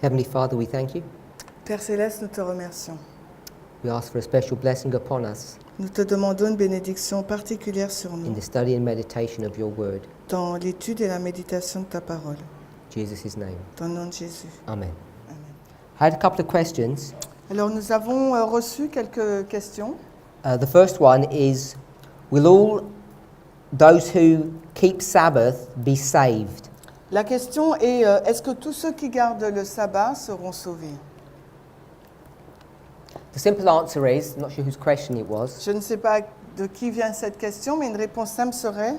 Heavenly Father, we thank you. Père Céleste, nous te remercions. We ask for a special blessing upon us Nous te demandons une bénédiction particulière sur in nous, the study and meditation of your word. dans l'étude et la méditation de ta parole. In Jesus' name. Dans le nom de Jésus. Amen. Amen. I had a couple of questions. Alors nous avons reçu quelques questions. The first one is, will all those who keep Sabbath be saved? La question est, est-ce que tous ceux qui gardent le sabbat seront sauvés? The simple answer is, I'm not sure whose question it was, Je ne sais pas de qui vient cette question, mais une réponse simple serait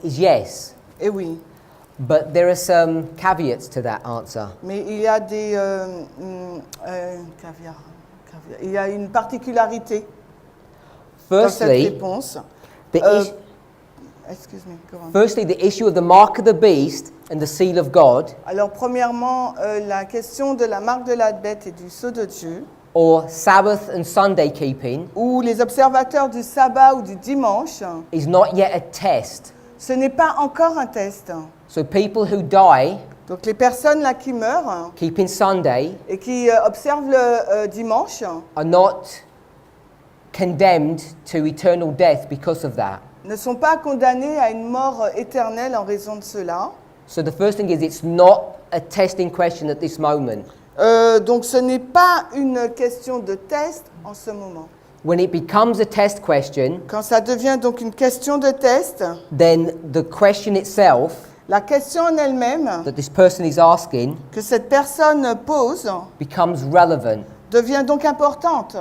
is yes. eh oui. But there are some caveats to that answer. Mais il y a des il y a une particularité dans cette Firstly, réponse. the is- Excuse me, go on. firstly, the issue of the mark of the beast and the seal of God, Alors premièrement, la question de la marque de la bête et du sceau de Dieu, or Sabbath and Sunday keeping, ou les observateurs du sabbat ou du dimanche, is not yet a test. ce n'est pas encore un test. So people who die Donc les personnes là qui meurent keeping Sunday et qui observent le dimanche are not condemned to eternal death because of that. ne sont pas condamnées à une mort éternelle en raison de cela. So the first thing is it's not a testing question at this moment. Donc ce n'est pas une question de test en ce moment. When it becomes a test question, Quand ça devient donc une question de test, then the question itself la question en elle-même that this person is asking que cette personne pose becomes relevant. devient donc importante.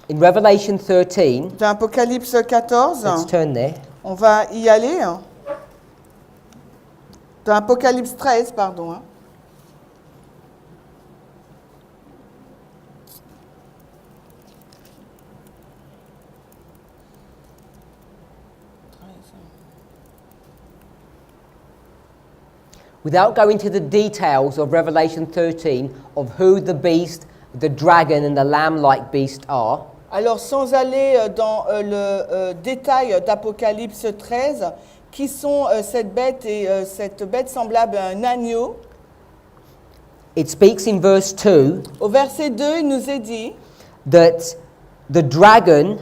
In Revelation 13, Dans Apocalypse 14, let's turn there. on va y aller. Dans Apocalypse 13, pardon. Without going to the details of Revelation 13 of who the beast, the dragon and the lamb-like beast are, Alors, sans aller dans le détail d'Apocalypse 13, qui sont cette bête et cette bête semblable à un agneau, it speaks in verse 2 au verset 2, il nous est dit, that the dragon,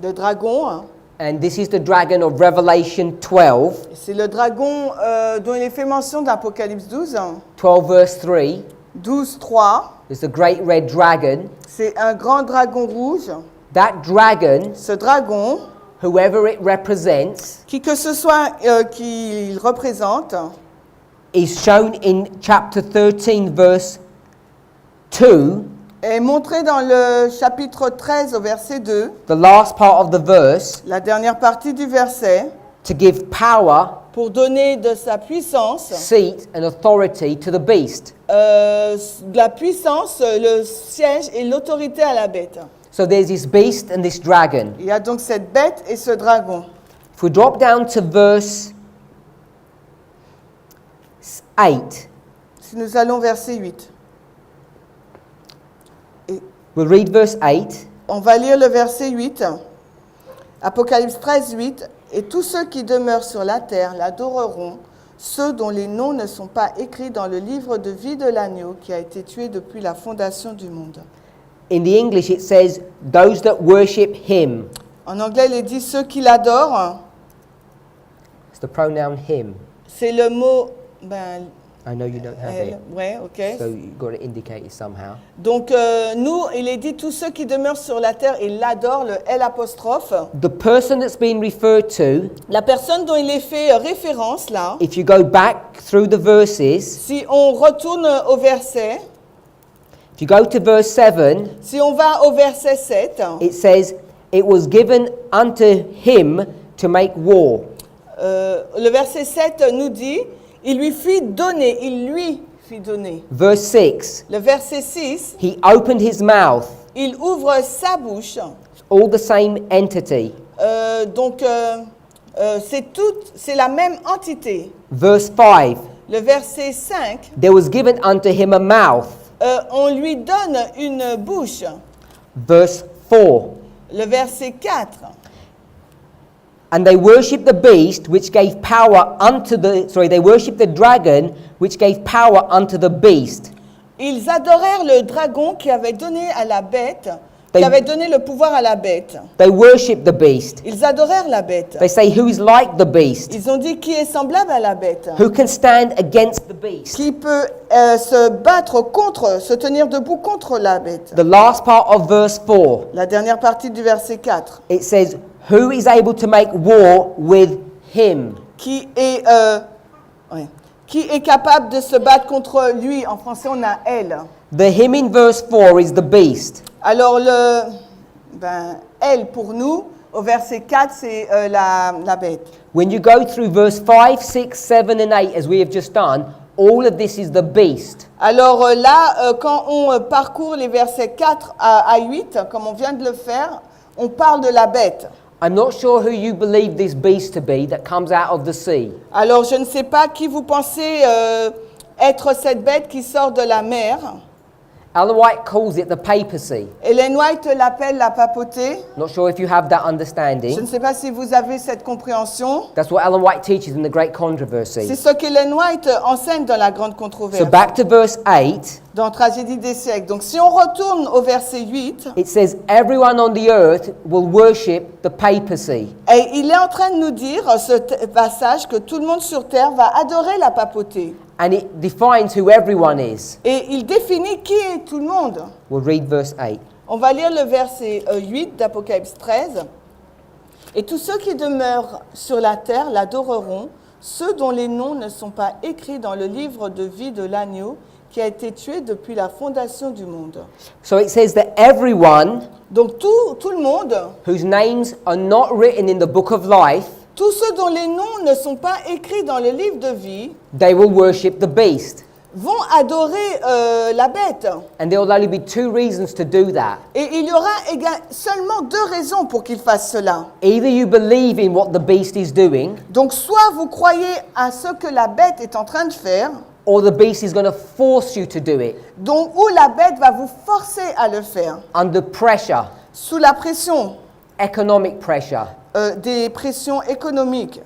le dragon, and this is the dragon of Revelation 12, c'est le dragon dont il est fait mention d'Apocalypse 12, 12 verse 3, 12, 3, is the great red dragon. c'est un grand dragon rouge. That dragon, Ce dragon, whoever it represents, qui que ce soit qu'il représente, is shown in chapter 13 verse 2, est montré dans le chapitre 13 au verset 2, the last part of the verse, la dernière partie du verset, to give power, pour donner de sa puissance, seat and authority to the beast. de la puissance, le siège et l'autorité à la bête. So there's this beast and this dragon. Il y a donc cette bête et ce dragon. If we drop down to verse 8, Si nous allons verset 8, we'll read verse 8. on va lire le verset 8. Apocalypse 13, 8. Et tous ceux qui demeurent sur la terre l'adoreront, ceux dont les noms ne sont pas écrits dans le livre de vie de l'agneau qui a été tué depuis la fondation du monde. In the English it says, those that worship him. En anglais, il est dit ceux qui l'adorent. It's the pronoun him. C'est le mot. I know you don't have it, Ouais, ok. so you've got to indicate it somehow. Donc, nous, il est dit tous ceux qui demeurent sur la terre, ils l'adorent, le L apostrophe. The person that's been referred to, La personne dont il est fait référence là, if you go back through the verses, si on retourne au verset, if you go to verse 7, si on va au verset 7, it says, it was given unto him to make war. le verset 7 nous dit, il lui fit donner. Verse 6, Le verset 6, he opened his mouth. il ouvre sa bouche. It's all the same entity. Donc, c'est la même entité. Verse 5, Le verset 5, there was given unto him a mouth. on lui donne une bouche. Verse 4, Le verset 4, And they worshipped the beast which gave power unto the they worshipped the dragon which gave power unto the beast. Ils adorèrent le dragon qui avait donné à la bête, They- qui avait donné le pouvoir à la bête. They worshipped the beast. Ils adorèrent la bête. They say, who is like the beast? Ils ont dit qui est semblable à la bête, Who can stand against the beast? qui peut se battre contre, se tenir debout contre la bête. The last part of verse 4, La dernière partie du verset 4, it says, who is able to make war with him? qui est capable de se battre contre lui. En français, on a elle. The him in verse 4 is the beast. Alors, elle pour nous, au verset 4, c'est la bête. When you go through verse 5, 6, 7, and 8, as we have just done, all of this is the beast. Alors là, quand on parcourt les versets 4 à 8, comme on vient de le faire, on parle de la bête. I'm not sure who you believe this beast to be that comes out of the sea. Alors, je ne sais pas qui vous pensez être cette bête qui sort de la mer. Ellen White calls it the papacy. Ellen White l'appelle la papauté. Not sure if you have that Je understanding. ne sais pas si vous avez cette compréhension. That's what Ellen White teaches in the Great C'est Controversy. ce qu'Ellen White enseigne dans la grande controverse, So back to verse 8, dans Tragédie des siècles. Donc, si on retourne au verset 8, it says, everyone on the earth will worship the papacy. et il est en train de nous dire, ce passage, que tout le monde sur terre va adorer la papauté. And it defines who everyone is. Et il définit qui est tout le monde. We'll read verse 8. On va lire le verset 8 d'Apocalypse 13. Et tous ceux qui demeurent sur la terre l'adoreront, ceux dont les noms ne sont pas écrits dans le livre de vie de l'agneau qui a été tué depuis la fondation du monde. So it says that everyone Donc tout le monde, whose names are not written in the book of life, tous ceux dont les noms ne sont pas écrits dans le livre de vie, they will worship the beast. vont adorer la bête. And there will only be two reasons to do that. Et il y aura seulement deux raisons pour qu'ils fassent cela. Either you believe in what the beast is doing, Donc soit vous croyez à ce que la bête est en train de faire, or the beast is going to force you to do it donc où la bête va vous forcer à le faire, under pressure, sous la pression, economic pressure, des pressions économiques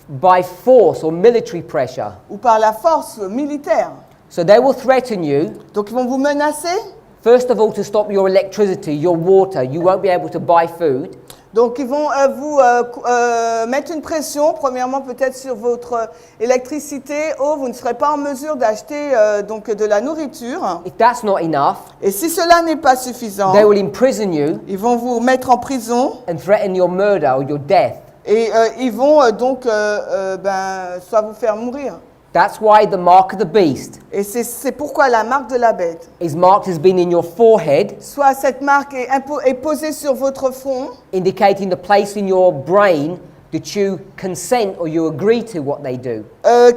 by force or military pressure. ou par la force militaire. So they will threaten you, Donc ils vont vous menacer. first of all, to stop your electricity, your water. You won't be able to buy food. Donc ils vont vous mettre une pression, premièrement peut-être sur votre électricité. Vous ne serez pas en mesure d'acheter donc de la nourriture. If that's not enough, Et si cela n'est pas suffisant, they will imprison you ils vont vous mettre en prison and threaten your murder or your death. et ils vont donc soit vous faire mourir. That's why the mark of the beast Et c'est pourquoi la marque de la bête, is marked as being in your forehead, soit cette marque est posée sur votre front, indicating the place in your brain that you consent or you agree to what they do.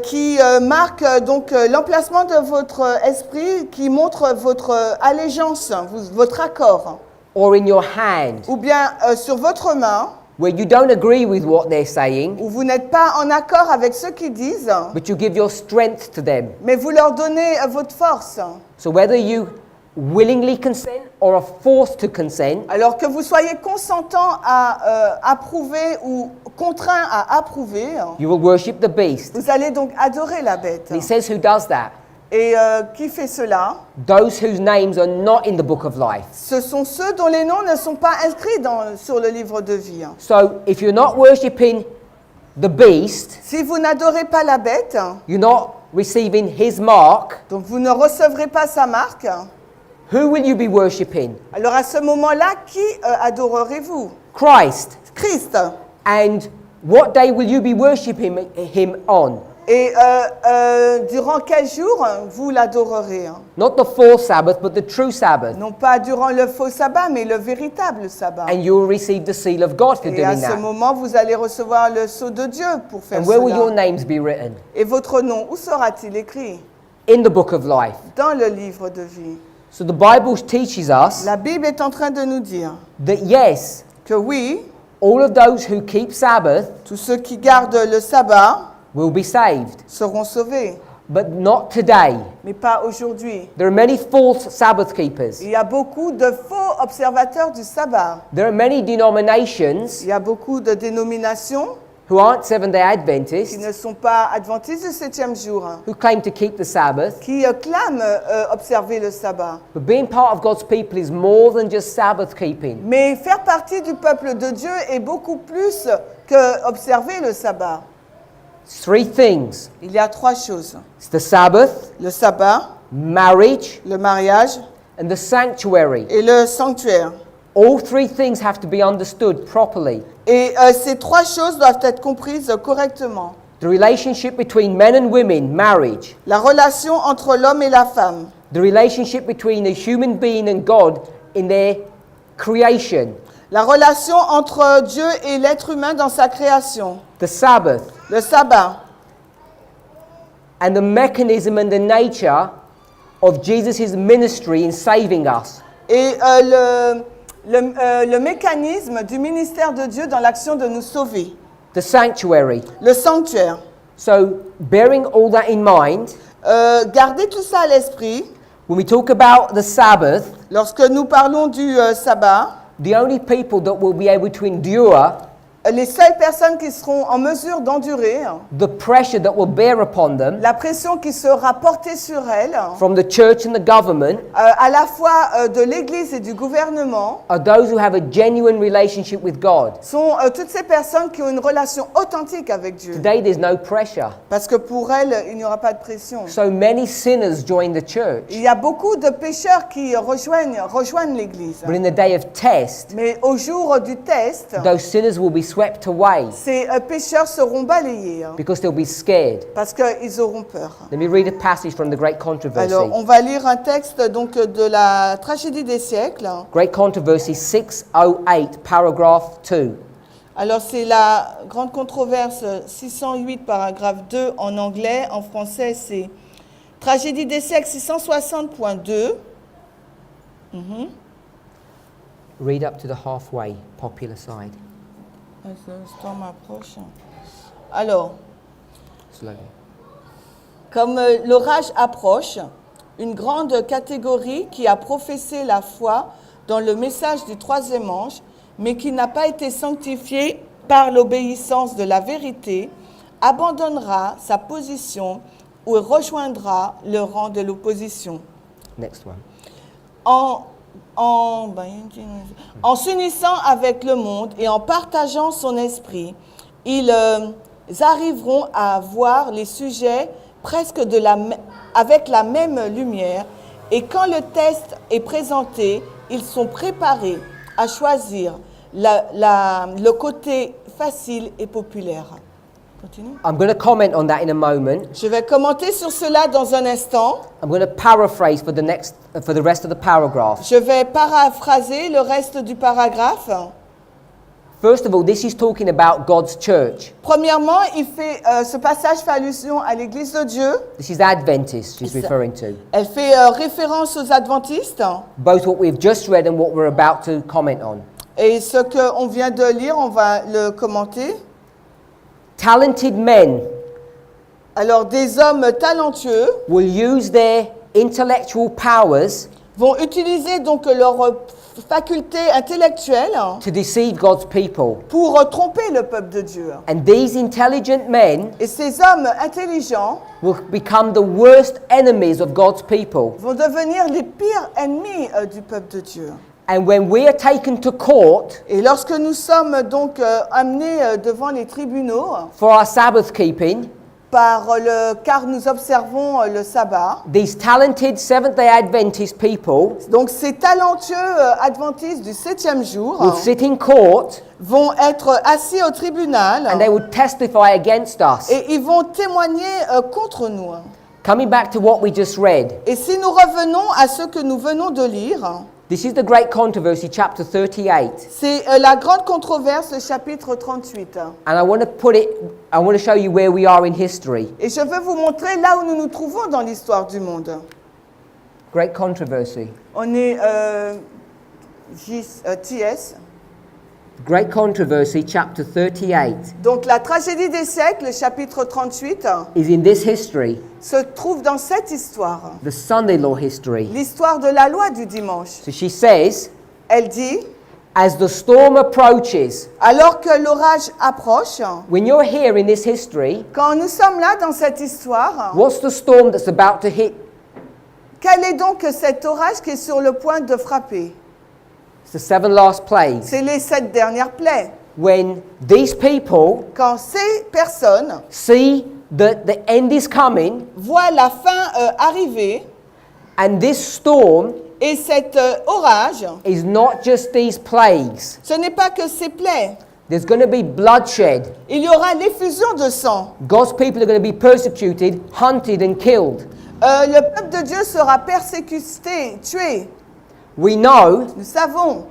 qui marque donc l'emplacement de votre esprit, qui montre votre allégeance, votre accord, Or in your hand, ou bien sur votre main, where you don't agree with what they're saying, où vous n'êtes pas en accord avec ce qu'ils disent, but you give your strength to them. mais vous leur donnez votre force. So whether you willingly consent or are forced to consent, Alors que vous soyez consentant à approuver ou contraint à approuver, you will worship the beast. vous allez donc adorer la bête. And it says who does that? Et qui fait cela? Those whose names are not in the book of life. Ce sont ceux dont les noms ne sont pas inscrits sur le livre de vie. So if you're not worshiping the beast, Si vous n'adorez pas la bête, you're not receiving his mark, donc vous ne recevrez pas sa marque, who will you be worshiping? alors à ce moment-là, qui adorerez-vous? Christ. Christ. And what day will you be worshiping him on? Et durant quel jour vous l'adorerez? Not the false Sabbath, but the true Sabbath. Non pas durant le faux sabbat, mais le véritable sabbat. And you will receive the seal of God for Et à doing ce that. moment, vous allez recevoir le sceau de Dieu pour faire And where will your cela. names be written? Et votre nom, où sera-t-il écrit? In the book of life. Dans le livre de vie. So the Bible teaches us La Bible est en train de nous dire that yes, que oui, all of those who keep Sabbath tous ceux qui gardent le sabbat will be saved, seront sauvés, but not today. mais pas aujourd'hui. There are many false Sabbath keepers. Il y a beaucoup de faux observateurs du sabbat. There are many denominations Il y a beaucoup de dénominations who aren't Seventh-day qui Adventists ne sont pas adventistes du 7e jour, who claim to keep the Sabbath. qui clament observer le sabbat. But being part of God's people is more than just Sabbath keeping. Mais faire partie du peuple de Dieu est beaucoup plus que observer le sabbat. It's three things. Il y a 3 choses. It's the Sabbath, Le sabbat, marriage, le mariage and the sanctuary. et le sanctuaire. All three things have to be understood properly. Et ces 3 choses doivent être comprises correctement. The relationship between men and women, marriage. La relation entre l'homme et la femme. The relationship between a human being and God in their creation. La relation entre Dieu et l'être humain dans sa création. The Sabbath. Le sabbat. And the mechanism and the nature of Jesus' ministry in saving us. Et le mécanisme du ministère de Dieu dans l'action de nous sauver. The sanctuary. Le sanctuaire. So, bearing all that in mind, Gardez tout ça à l'esprit. when we talk about the Sabbath, Lorsque nous parlons du sabbat, the only people that will be able to endure les seules personnes qui seront en mesure d'endurer the pressure that will bear upon them la pression qui sera portée sur elles, from the church and the government à la fois de l'Église et du gouvernement, are those who have a genuine relationship with God. sont toutes ces personnes qui ont une relation authentique avec Dieu. Today there's no pressure. Parce que pour elles, il n'y aura pas de pression. So many sinners join the church. Il y a beaucoup de pécheurs qui rejoignent l'Église. But in the day of test, Mais au jour du test, those sinners will be swept away ces pécheurs seront balayés because they'll be scared. parce qu'ils auront peur. Let me read a passage from the Great Controversy. Alors, on va lire un texte donc de la tragédie des siècles. Great Controversy 608, paragraph 2. Alors, c'est la grande controverse 608, paragraphe 2 en anglais. En français, c'est tragédie des siècles 660.2. Read up to the halfway, popular side. Le storm approche. Alors, Slowly. comme l'orage approche, une grande catégorie qui a professé la foi dans le message du 3e ange, mais qui n'a pas été sanctifiée par l'obéissance de la vérité, abandonnera sa position ou rejoindra le rang de l'opposition. Next one. En s'unissant avec le monde et en partageant son esprit, ils arriveront à voir les sujets presque avec la même lumière, et quand le test est présenté, ils sont préparés à choisir le côté facile et populaire. Continue. I'm going to comment on that in a moment. Je vais commenter sur cela dans un instant. I'm going to paraphrase for the rest of the paragraph. Je vais paraphraser le reste du paragraphe. First of all, this is talking about God's church. Premièrement, ce passage fait allusion à l'Église de Dieu. This is Adventists she's referring to. Elle fait référence aux adventistes. Both what we've just read and what we're about to comment on. Et ce qu'on vient de lire, on va le commenter. Talented men Alors, des hommes talentueux will use their intellectual powers vont utiliser donc leurs facultés intellectuelles to deceive God's people. pour tromper le peuple de Dieu. And these intelligent men Et ces hommes intelligents will become the worst enemies of God's people. vont devenir les pires ennemis du peuple de Dieu. And when we are taken to court Et lorsque nous sommes donc amenés devant les tribunaux for our Sabbath keeping, car nous observons le sabbat, these talented Seventh-day Adventist people donc ces talentueux adventistes du 7e jour will sit in court vont être assis au tribunal and they will testify against us. et ils vont témoigner contre nous. Coming back to what we just read, Et si nous revenons à ce que nous venons de lire, this is the Great Controversy, chapter 38. c'est la grande controverse, le chapitre 38. And I want to show you where we are in history. Et je veux vous montrer là où nous nous trouvons dans l'histoire du monde. Great Controversy. On est TS. Great Controversy, chapter 38, Donc la tragédie des siècles, le chapitre 38, is in this history, se trouve dans cette histoire. the Sunday law history. L'histoire de la loi du dimanche. So she says, Elle dit, as the storm approaches, alors que l'orage approche, when you're here in this history, quand nous sommes là dans cette histoire, what's the storm that's about to hit? quel est donc cet orage qui est sur le point de frapper? It's the 7 last plagues. C'est les 7 dernières plaies. When these people Quand ces personnes see that the end is coming, voient la fin arriver, and this storm et cet orage, is not just these plagues. ce n'est pas que ces plaies. There's going to be bloodshed. Il y aura l'effusion de sang. God's people are going to be persecuted, hunted, and killed. Le peuple de Dieu sera persécuté, tué. We know Nous savons.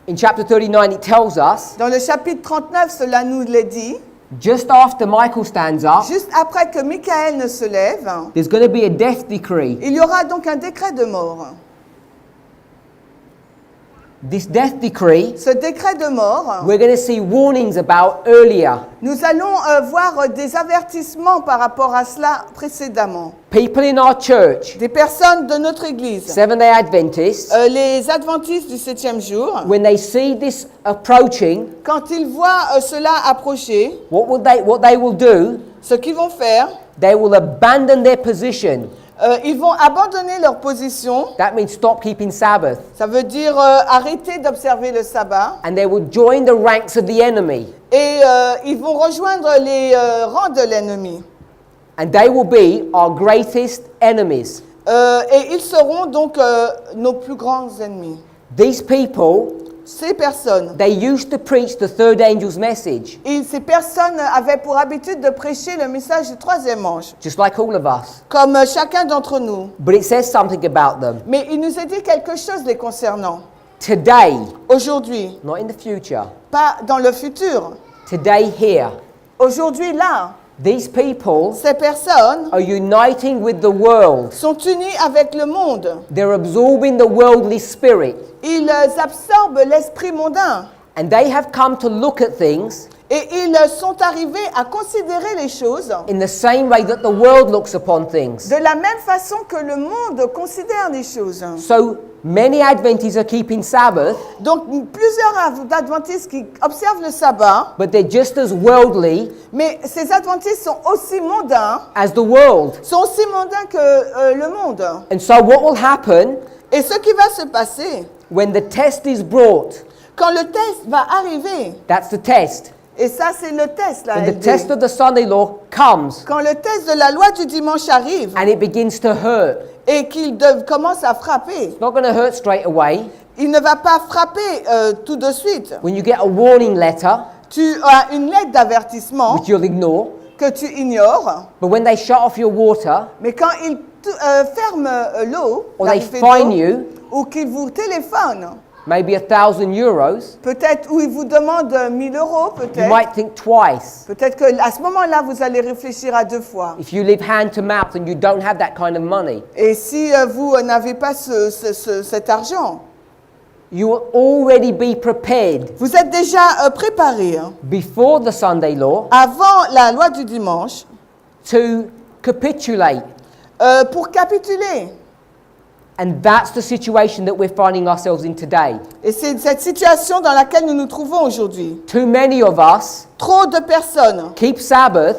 in chapter 39 it tells us, Dans le chapitre 39, cela nous l'est dit. just after Michael stands up, Juste après que Michael ne se lève, there's going to be a death decree. il y aura donc un décret de mort. This death decree, Ce décret de mort, we're going to see warnings about earlier. nous allons voir des avertissements par rapport à cela précédemment. People in our church, Des personnes de notre église, Seventh-day Adventists, les adventistes du 7e jour, when they see this approaching, quand ils voient cela approcher, what they will do, ce qu'ils vont faire, they will abandon their position. ils vont abandonner leur position. That means stop keeping Sabbath. Ça veut dire arrêter d'observer le sabbat. And they will join the ranks of the enemy. Et ils vont rejoindre les rangs de l'ennemi. And they will be our greatest enemies. Et ils seront donc nos plus grands ennemis. These people, Ces personnes, they used to preach the third angel's message, ces personnes avaient pour habitude de prêcher le message du 3e ange, just like all of us. comme chacun d'entre nous. But it says something about them. Mais il nous a dit quelque chose les concernant. Today, Aujourd'hui, not in the future, pas dans le futur. today here, Aujourd'hui, là, these people ces personnes are uniting with the world. sont unies avec le monde. They're absorbing the worldly spirit. Ils absorbent l'esprit mondain. And they have come to look at things Et ils sont arrivés à considérer les choses in the same way that the world looks upon things. de la même façon que le monde considère les choses. So many Adventists are keeping Sabbath, Donc plusieurs adventistes qui observent le sabbat, but they're just as worldly mais ces adventistes sont aussi mondains, as the world. sont aussi mondains que le monde. And so what will happen Et ce qui va se passer, when the test is brought? quand le test va arriver, That's the test. et ça c'est le test là, When the LD. test of the Sunday law comes Quand le test de la loi du dimanche arrive and it begins to hurt. et qu'il commence à frapper, It's not going to hurt straight away. il ne va pas frapper tout de suite. When you get a warning letter, Tu as une lettre d'avertissement which you'll ignore, que tu ignores, but when they shut off your water mais quand ils ferment l'eau, or they l'arrivée fine d'eau, you, ou qu'ils vous téléphonent, maybe 1,000 euros, peut-être, ou ils vous demandent 1 000 euros, you peut-être. might think twice. Peut-être qu'à ce moment-là, vous allez réfléchir à 2 fois. If you live hand to mouth and you don't have that kind of money, Et si vous n'avez pas cet argent, you will already be prepared vous êtes déjà préparé before the Sunday law avant la loi du dimanche to capitulate. pour capituler. And that's the situation that we're finding ourselves in today. Et c'est cette situation dans laquelle nous nous trouvons aujourd'hui. Too many of us Trop de personnes keep Sabbath,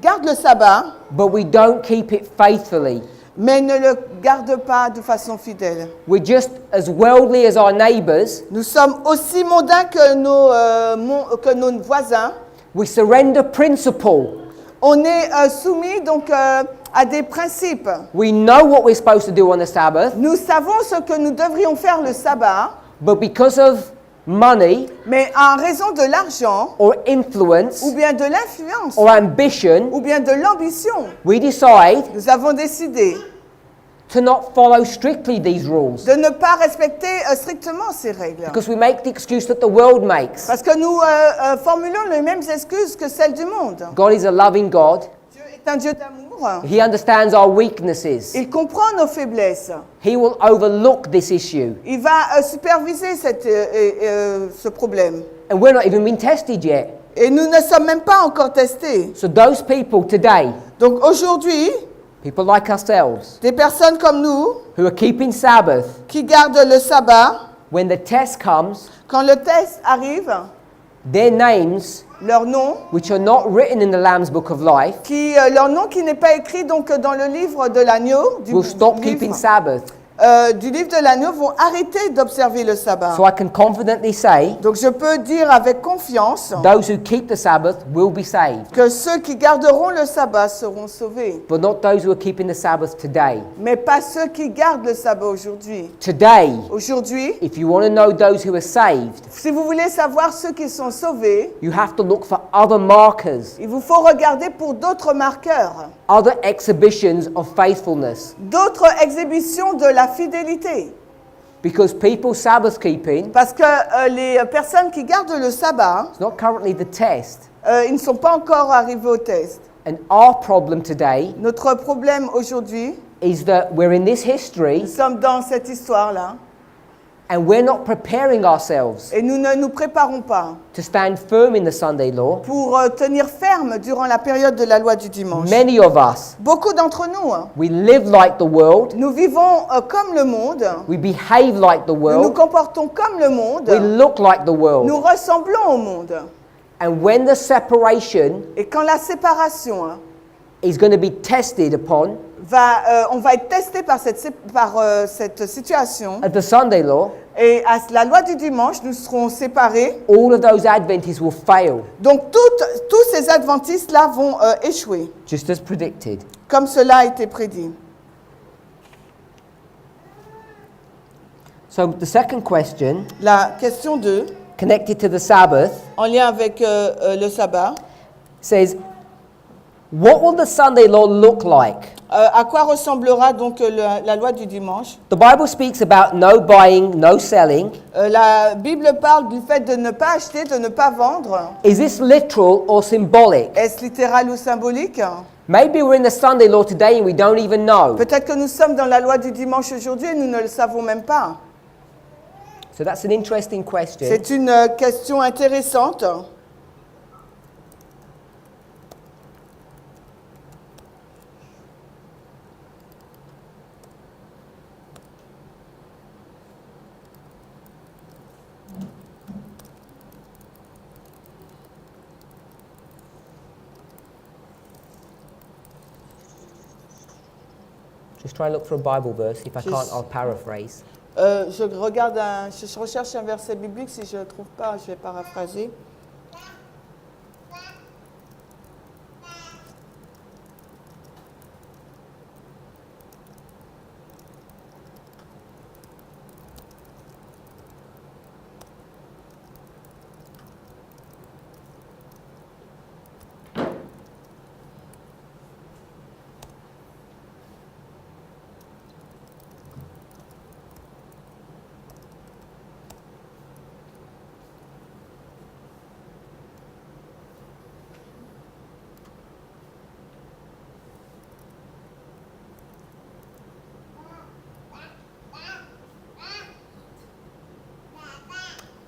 gardent le sabbat, but we don't keep it faithfully. mais ne le gardent pas de façon fidèle. We're just as worldly as our neighbours. Nous sommes aussi mondains que nos voisins. We surrender principle. On est soumis donc à des principes. We know what we're supposed to do on the Sabbath, Nous savons ce que nous devrions faire le sabbat, but because of money mais en raison de l'argent, or influence ou bien de l'influence, or ambition, ou bien de l'ambition, we decide nous avons décidé to not follow strictly these rules de ne pas respecter strictement ces règles. because we make the excuse that the world makes. Parce que nous formulons les mêmes excuses que celles du monde. God is a loving God. Dieu est un Dieu d'amour. He understands our weaknesses. Il comprend nos faiblesses. He will overlook this issue. Il va superviser ce problème. And we're not even been tested yet. Et nous ne sommes même pas encore testés. So those people today, Donc aujourd'hui, people like ourselves, des personnes comme nous who are keeping Sabbath, qui gardent le sabbat, when the test comes, quand le test arrive, their names, leur nom, which are not written in the Lamb's Book of Life, leur nom qui n'est pas écrit donc dans le livre de l'agneau, will stop keeping Sabbath. du livre de l'agneau, vont arrêter d'observer le sabbat. So I can confidently say, Donc je peux dire avec confiance those who keep the Sabbath will be saved, que ceux qui garderont le sabbat seront sauvés, but not those who are keeping the Sabbath today. mais pas ceux qui gardent le sabbat aujourd'hui. Today, Aujourd'hui, if you want to know those who are saved, si vous voulez savoir ceux qui sont sauvés, you have to look for other markers, il vous faut regarder pour d'autres marqueurs, other exhibitions of faithfulness. d'autres exhibitions de la fidélité. Because people's Sabbath keeping Parce que les personnes qui gardent le sabbat, is not currently the test. ils ne sont pas encore arrivés au test. And our problem today Notre problème aujourd'hui, is that we're in this history nous sommes dans cette histoire-là and we're not preparing ourselves et nous ne nous préparons pas to stand firm in the Sunday law. pour tenir ferme durant la période de la loi du dimanche. Many of us, Beaucoup d'entre nous, we live like the world, nous vivons comme le monde, we behave like the nous nous world, comportons comme le monde, we look like the nous world. ressemblons au monde. And when the separation Et quand la séparation is going to be tested upon on va être testé par cette situation, at the Sunday law, et à la loi du dimanche, nous serons séparés. all of those Adventists will fail, Donc tous ces adventistes-là vont échouer, just as predicted. comme cela a été prédit. So the second question, La question 2, connected to the Sabbath, en lien avec le sabbat, says, what will the Sunday law look like? à quoi ressemblera donc la loi du dimanche? The Bible speaks about no buying, no selling. La Bible parle du fait de ne pas acheter, de ne pas vendre. Is this literal or symbolic? Est-ce littéral ou symbolique? Maybe we're in the Sunday law today and we don't even know. Peut-être que nous sommes dans la loi du dimanche aujourd'hui et nous ne le savons même pas. So that's an interesting question. C'est une question intéressante. Just try and look for a Bible verse. If I can't, I'll paraphrase. Je recherche un verset biblique. Si je ne trouve pas, je vais paraphraser.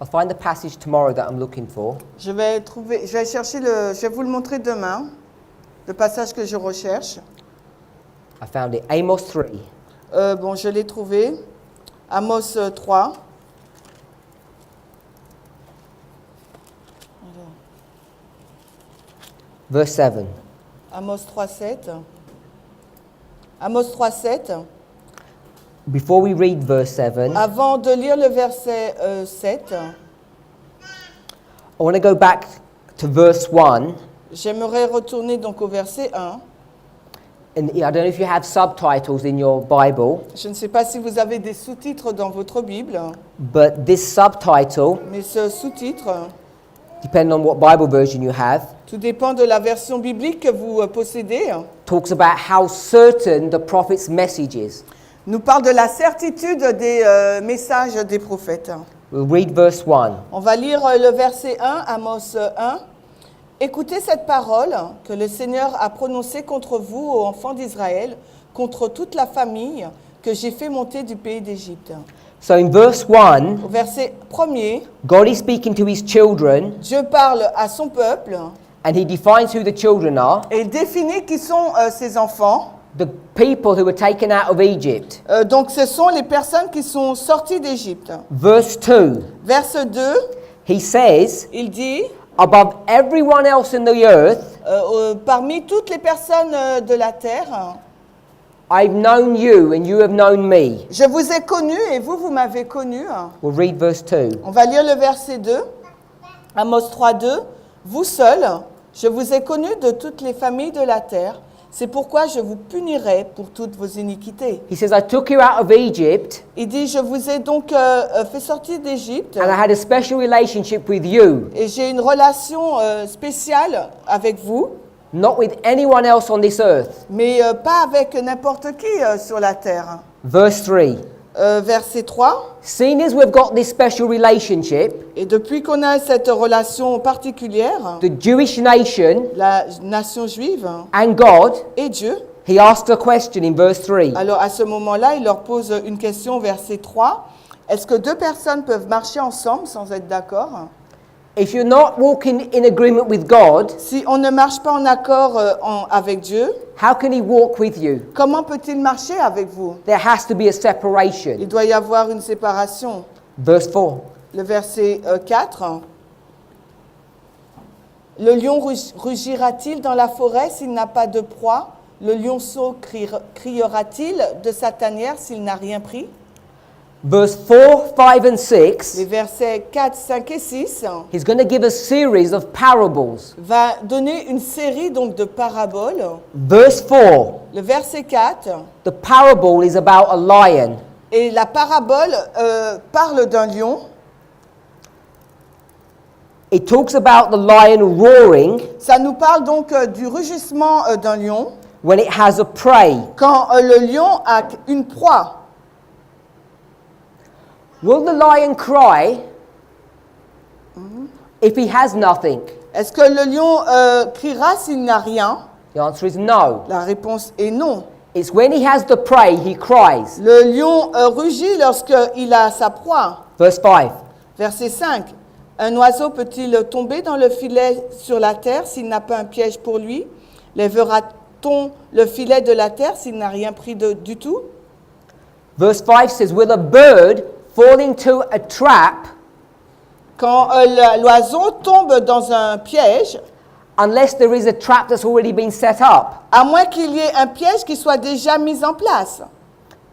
I'll find the passage tomorrow that I'm looking for. Je vais vous le montrer demain, le passage que je recherche. I found it. Amos 3. Bon, je l'ai trouvé. Amos 3. Verse 7. Amos 3:7. Amos 3:7. Before we read verse 7, Avant de lire le verset 7, I want to go back to verse 1. j'aimerais retourner donc au verset 1. And I don't know if you have subtitles in your Bible, Je ne sais pas si vous avez des sous-titres dans votre Bible, but this subtitle, mais ce sous-titre, depending on what Bible version you have, tout dépend de la version biblique que vous possédez, talks about how certain the prophet's message is. nous parle de la certitude des messages des prophètes. We'll read verse 1. On va lire le verset 1, Amos 1. Écoutez cette parole que le Seigneur a prononcée contre vous, ô enfants d'Israël, contre toute la famille que j'ai fait monter du pays d'Égypte. So in verse 1, Au verset 1er, God is speaking to his children Dieu parle à son peuple and he defines who the children are. et il définit qui sont ses enfants. the people who were taken out of Egypt. Donc ce sont les personnes qui sont sorties d'Égypte. Verse 2, Verset 2, he says, il dit, above everyone else in the earth, parmi toutes les personnes de la terre, I've known you and you have known me. je vous ai connu et vous, vous m'avez connu. We'll read verse 2. On va lire le verset 2, Amos 3, 2. Vous seuls, je vous ai connu de toutes les familles de la terre. C'est pourquoi je vous punirai pour toutes vos iniquités. He says, I took you out of Egypt Il dit, je vous ai donc fait sortir d'Égypte and I had a special relationship with you, et j'ai une relation spéciale avec vous, not with anyone else on this earth. mais pas avec n'importe qui sur la terre. Verse 3. Verset 3. Seeing as we've got this special relationship, Et depuis qu'on a cette relation particulière, the Jewish nation la nation juive and God, et Dieu, he asked a question in verse 3. alors à ce moment-là, il leur pose une question, verset 3. Est-ce que deux personnes peuvent marcher ensemble sans être d'accord? If you're not walking in agreement with God, Si on ne marche pas en accord avec Dieu, how can he walk with you? comment peut-il marcher avec vous? There has to be a Il separation. doit y avoir une séparation. Verse 4. Le verset 4. Le lion rugira-t-il dans la forêt s'il n'a pas de proie? Le lionceau criera-t-il de sa tanière s'il n'a rien pris? Verse 4, 5 and 6, Les versets 4, 5 et 6 he's going to give a series of parables. va donner une série donc de paraboles. Verse 4, Le verset 4, the parable is about a lion. et la parabole parle d'un lion. It talks about the lion roaring Ça nous parle donc du rugissement d'un lion when it has a prey. quand le lion a une proie. Will the lion cry if he has nothing? Est-ce que le lion criera s'il n'a rien? The answer is no. La réponse est non. It's when he has the prey, he cries. Le lion rugit lorsqu'il a sa proie. Verse 5. Verset 5. Un oiseau peut-il tomber dans le filet sur la terre s'il n'a pas un piège pour lui? Lèvera-t-on le filet de la terre s'il n'a rien pris du tout? Verse 5 says, will a bird fall into a trap Quand l'oiseau tombe dans un piège, unless there is a trap that's already been set up? à moins qu'il y ait un piège qui soit déjà mis en place.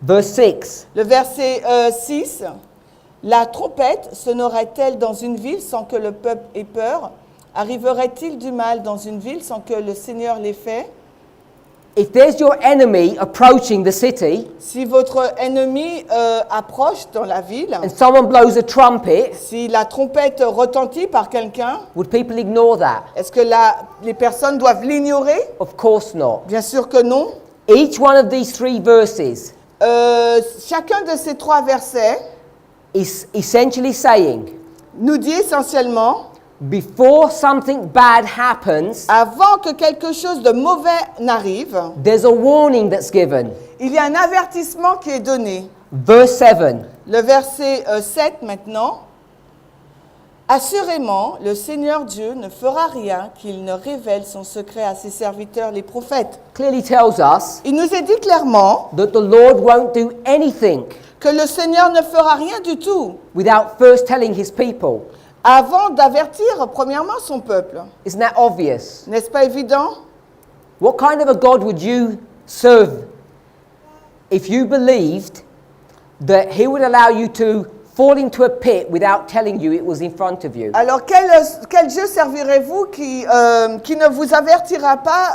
Verse 6. Le verset 6. La trompette sonnerait-elle dans une ville sans que le peuple ait peur? Arriverait-il du mal dans une ville sans que le Seigneur l'ait fait? If there's your enemy approaching the city Si votre ennemi approche dans la ville, and someone blows a trumpet, si la trompette retentit par quelqu'un, would people ignore that? est-ce que les personnes doivent l'ignorer? Of course not. Bien sûr que non. Each one of these three verses Chacun de ces trois versets is essentially saying, nous dit essentiellement, before something bad happens, avant que quelque chose de mauvais n'arrive, there's a warning that's given. il y a un avertissement qui est donné. Verse 7. Le verset 7 maintenant. Assurément, le Seigneur Dieu ne fera rien qu'il ne révèle son secret à ses serviteurs, les prophètes. Clearly tells us Il nous est dit clairement that the Lord won't do anything que le Seigneur ne fera rien du tout without first telling his people. avant d'avertir premièrement son peuple. Isn't that obvious? N'est-ce pas évident? What kind of a God would you serve if you believed that he would allow you to fall into a pit without telling you it was in front of you? Alors quel Dieu servirez-vous qui ne vous avertira pas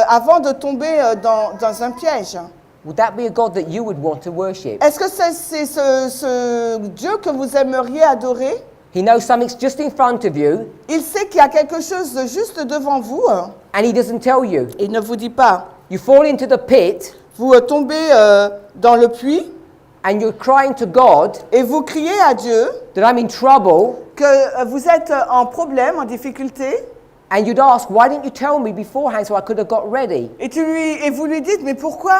avant de tomber dans un piège? Would that be a God that you would want to worship? Est-ce que c'est ce Dieu que vous aimeriez adorer? He knows something's just in front of you Il sait qu'il y a quelque chose de juste devant vous. and he doesn't tell you. Il ne vous dit pas. You fall into the pit Vous tombez dans le puits and you're crying to God et vous criez à Dieu that I'm in trouble, que vous êtes en problème, en difficulté. and you'd ask, why didn't you tell me beforehand so I could have got ready? Et vous lui dites, mais pourquoi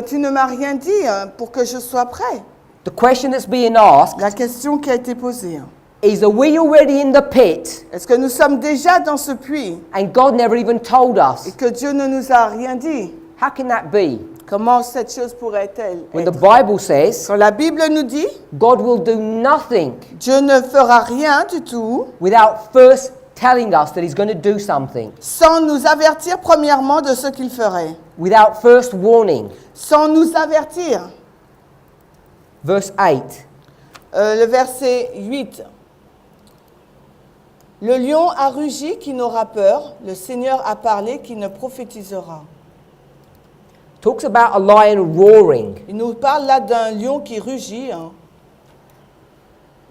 tu ne m'as rien dit pour que je sois prêt? The question that's being asked La question qui a été posée. is, are we already in the pit Est-ce que nous sommes déjà dans ce puits and God never even told et us? que Dieu ne nous a rien dit? How can that be? Comment cette chose pourrait-elle When the être? Bible says Quand la Bible nous dit, God will do nothing Dieu ne fera rien du tout without first telling us that he's going to do something, sans nous avertir premièrement de ce qu'il ferait, without first warning. sans nous avertir. Verse 8. Le verset 8. Le lion a rugi qui n'aura peur, le Seigneur a parlé qui ne prophétisera. Talks about a lion roaring. Il nous parle là d'un lion qui rugit. Hein.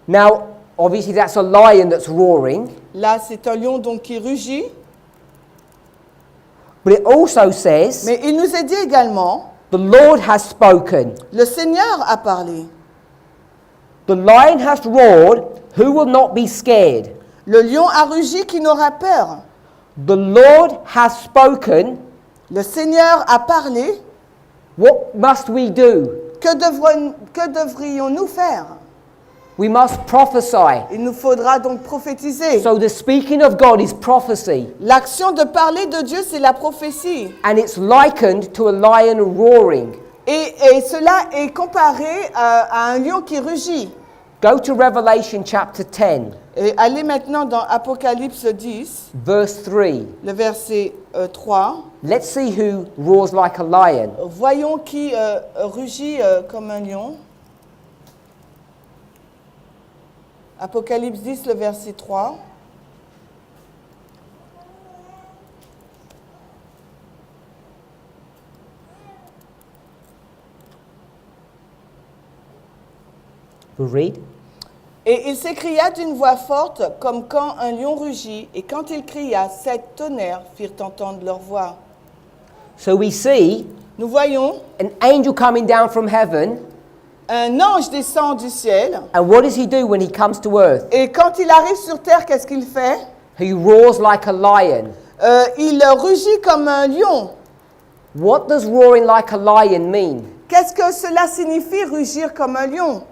Now, obviously that's a lion that's roaring, Là, c'est un lion donc qui rugit. but it also says Mais il nous est dit également, the Lord has spoken. le Seigneur a parlé. The lion has roared, who will not be scared? Le lion a rugi qui n'aura peur. The Lord has spoken. Le Seigneur a parlé. What must we do? Que devrions-nous faire? We must prophesy. Il nous faudra donc prophétiser. So the speaking of God is prophecy, L'action de parler de Dieu, c'est la prophétie. and it's likened to a lion roaring. Et cela est comparé à un lion qui rugit. Go to Revelation chapter 10, Et allez maintenant dans Apocalypse 10, verse 3. le verset 3. Let's see who roars like a lion. Voyons qui rugit comme un lion. Apocalypse 10, le verset 3. We read. Et il s'écria d'une voix forte, comme quand un lion rugit, et quand il cria, 7 tonnerres firent entendre leur voix. So we see Nous voyons an angel coming down from heaven, un ange descend du ciel, and what does he do when he comes to earth? et quand il arrive sur terre, qu'est-ce qu'il fait? He roars like a lion. Il rugit comme un lion. What does roaring like a lion mean? Qu'est-ce que cela signifie, rugir comme un lion?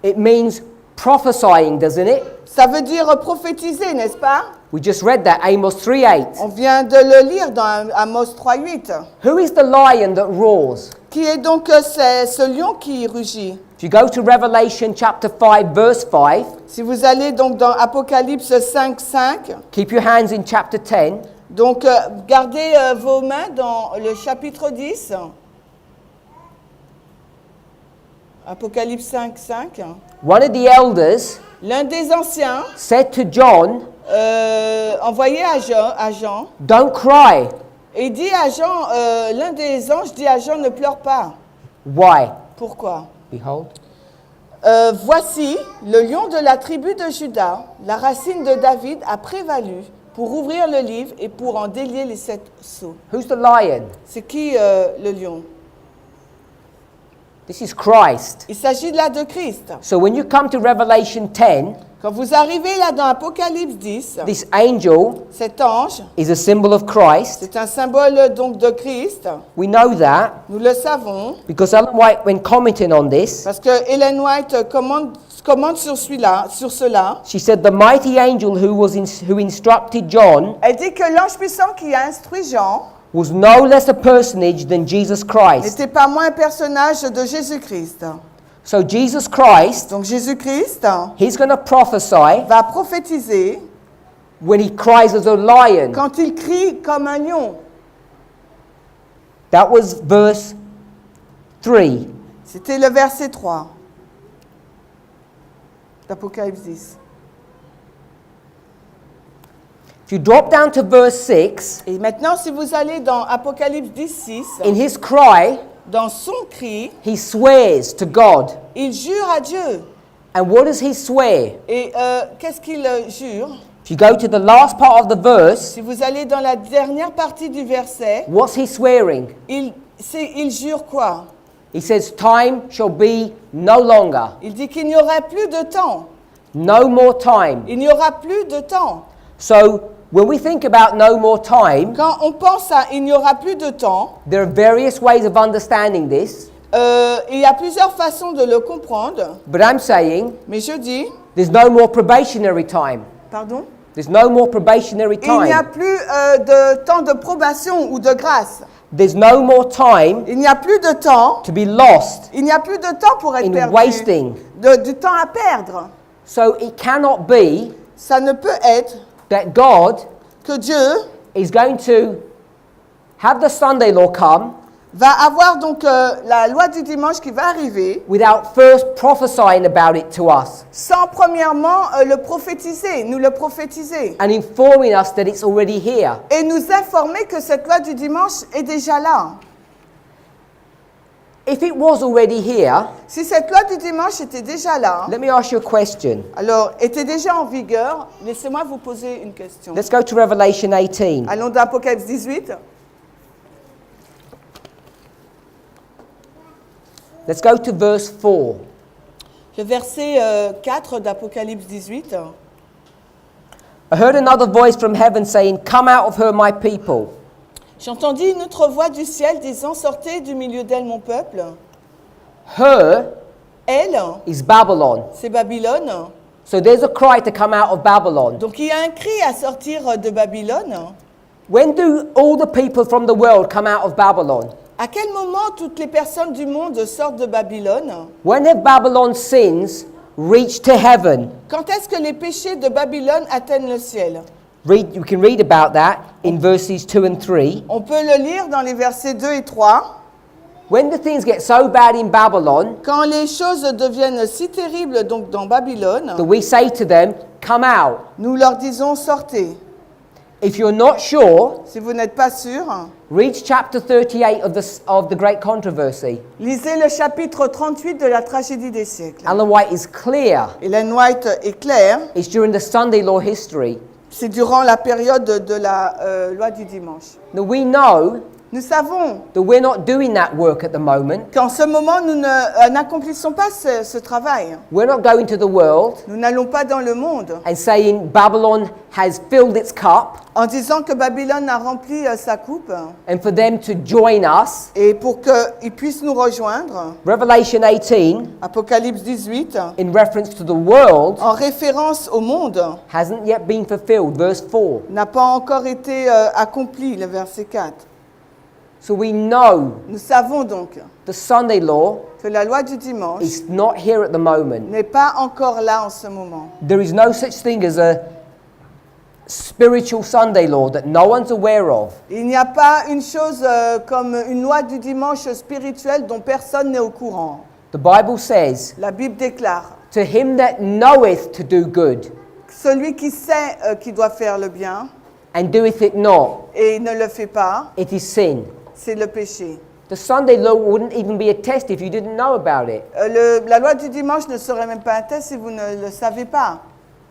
It means prophesying, doesn't it? Ça veut dire prophétiser, n'est-ce pas? We just read that, Amos 3:8. On vient de le lire dans Amos 3:8. Who is the lion that roars? Qui est donc ce lion qui rugit? If you go to Revelation chapter 5, verse 5, Si vous allez donc dans Apocalypse 5:5, keep your hands in chapter 10. donc gardez vos mains dans le chapitre 10. Apocalypse 5:5. One of the elders L'un des anciens said to John, envoyé à Jean, don't cry. et dit à Jean, l'un des anges dit à Jean, ne pleure pas. Why? Pourquoi? Behold. Voici, le lion de la tribu de Juda, la racine de David, a prévalu pour ouvrir le livre et pour en délier les 7 sceaux. Who's the lion? C'est qui le lion? This is Christ. Il s'agit là de Christ. So when you come to Revelation 10, Quand vous arrivez là dans Apocalypse 10, this angel cet ange, is a symbol of Christ. c'est un symbole donc de Christ. We know that Nous le savons because Ellen White, when commenting on this, parce que Ellen White commente sur cela. she said the mighty angel who instructed John Elle dit que l'ange puissant qui a instruit Jean was no less a personage than Jesus Christ. n'était pas moins un personnage de Jésus-Christ. So Jesus Christ, Donc Jésus-Christ he's going to prophesy va prophétiser when he cries as a lion. quand il crie comme un lion. That was verse 3. C'était le verset 3 d'Apocalypse 10. If you drop down to verse 6, Et maintenant, si vous allez dans Apocalypse 10, 6, in his cry, dans son cri, he swears to God. il jure à Dieu. And what does he swear? Et qu'est-ce qu'il jure? If you go to the last part of the verse, Si vous allez dans la dernière partie du verset, what's he swearing? il jure quoi? He says, time shall be no longer. Il dit qu'il n'y aura plus de temps. No more time. Il n'y aura plus de temps. So, when we think about no more time, Quand on pense à il n'y aura plus de temps, there are various ways of understanding this. il y a plusieurs façons de le comprendre. But I'm saying, Mais je dis, there's no more probationary time. pardon? There's no more probationary Il n'y a time. plus de temps de probation ou de grâce. There's no more time Il n'y a plus de temps. to be lost Il n'y a plus de temps pour être in perdu. wasting. Du temps à perdre. So it cannot be Ça ne peut être that God que Dieu is going to have the Sunday law come va avoir donc la loi du dimanche qui va arriver without first prophesying about it to us sans premièrement le prophétiser, nous le prophétiser and informing us that it's already here. et nous informer que cette loi du dimanche est déjà là. If it was already here, Si cette loi du dimanche était déjà là, let me ask you a question. alors était déjà en vigueur, laissez-moi vous poser une question. Let's go to Revelation 18. Allons dans Apocalypse 18. Let's go to verse 4. Le verset 4 d'Apocalypse 18. I heard another voice from heaven saying, "Come out of her, my people." J'entendis une autre voix du ciel disant, sortez du milieu d'elle mon peuple. Her Elle, is Babylon. c'est Babylone. So there's a cry to come out of Babylon. Donc il y a un cri à sortir de Babylone. When do all the people from the world come out of Babylon? À quel moment toutes les personnes du monde sortent de Babylone? When have Babylon's sins reached to heaven? Quand est-ce que les péchés de Babylone atteignent le ciel? You can read about that in verses 2 and 3. On peut le lire dans les versets 2 et 3. When the things get so bad in Babylon Quand les choses deviennent si terribles donc dans Babylone, that we say to them, "Come out." nous leur disons sortez. If you're not sure, Si vous n'êtes pas sûr, read chapter 38 of the Great Controversy. lisez le chapitre 38 de la tragédie des siècles. Ellen White is clear. Ellen White est claire, It's during the Sunday law history. c'est durant la période de la loi du dimanche. Now we know Nous savons that we're not doing that work at the moment. qu'en ce moment, nous n'accomplissons pas ce travail. We're not going to the world Nous n'allons pas dans le monde and saying Babylon has filled its cup en disant que Babylone a rempli sa coupe and for them to join us. et pour qu'ils puissent nous rejoindre. Revelation 18, Apocalypse 18, in reference to the world, en référence au monde, hasn't yet been fulfilled. Verse 4. n'a pas encore été accompli, le verset 4. So we know Nous savons donc the Sunday law que la loi du dimanche is not here at the moment. n'est pas encore là en ce moment. There is no such thing as a spiritual Sunday law that no one's aware of. Il n'y a pas une chose comme une loi du dimanche spirituelle dont personne n'est au courant. The Bible says, La Bible déclare, "To him that knoweth to do good celui qui sait qu'il doit faire le bien and doeth it not, et ne le fait pas, it is sin." c'est le péché. The Sunday law wouldn't even be a test if you didn't know about it. La loi du dimanche ne serait même pas un test si vous ne le savez pas,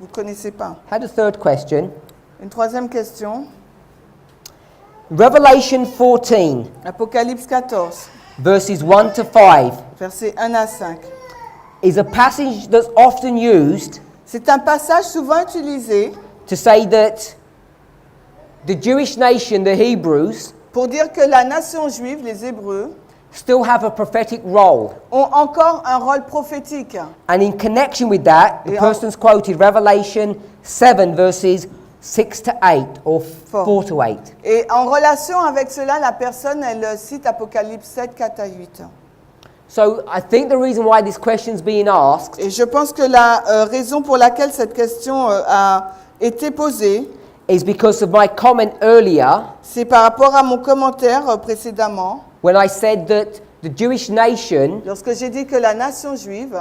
vous ne connaissez pas. I had a third question. Une troisième question, Revelation 14, Apocalypse 14, verses 1 to 5, versets 1 à 5. is a passage that's often used C'est un passage souvent utilisé to say that the Jewish nation, the Hebrews, pour dire que la nation juive, les Hébreux, still have a prophetic role. ont encore un rôle prophétique. And in connection with that, the Yeah. person's quoted Revelation 7, verses 6 to 8, or 4 to 8. Et en relation avec cela, la personne, elle cite Apocalypse 7, 4 à 8. So I think the reason why this question's being asked Et je pense que la raison pour laquelle cette question a été posée, is because of my comment earlier c'est par rapport à mon commentaire précédemment, when I said that the Jewish nation, lorsque j'ai dit que la nation juive,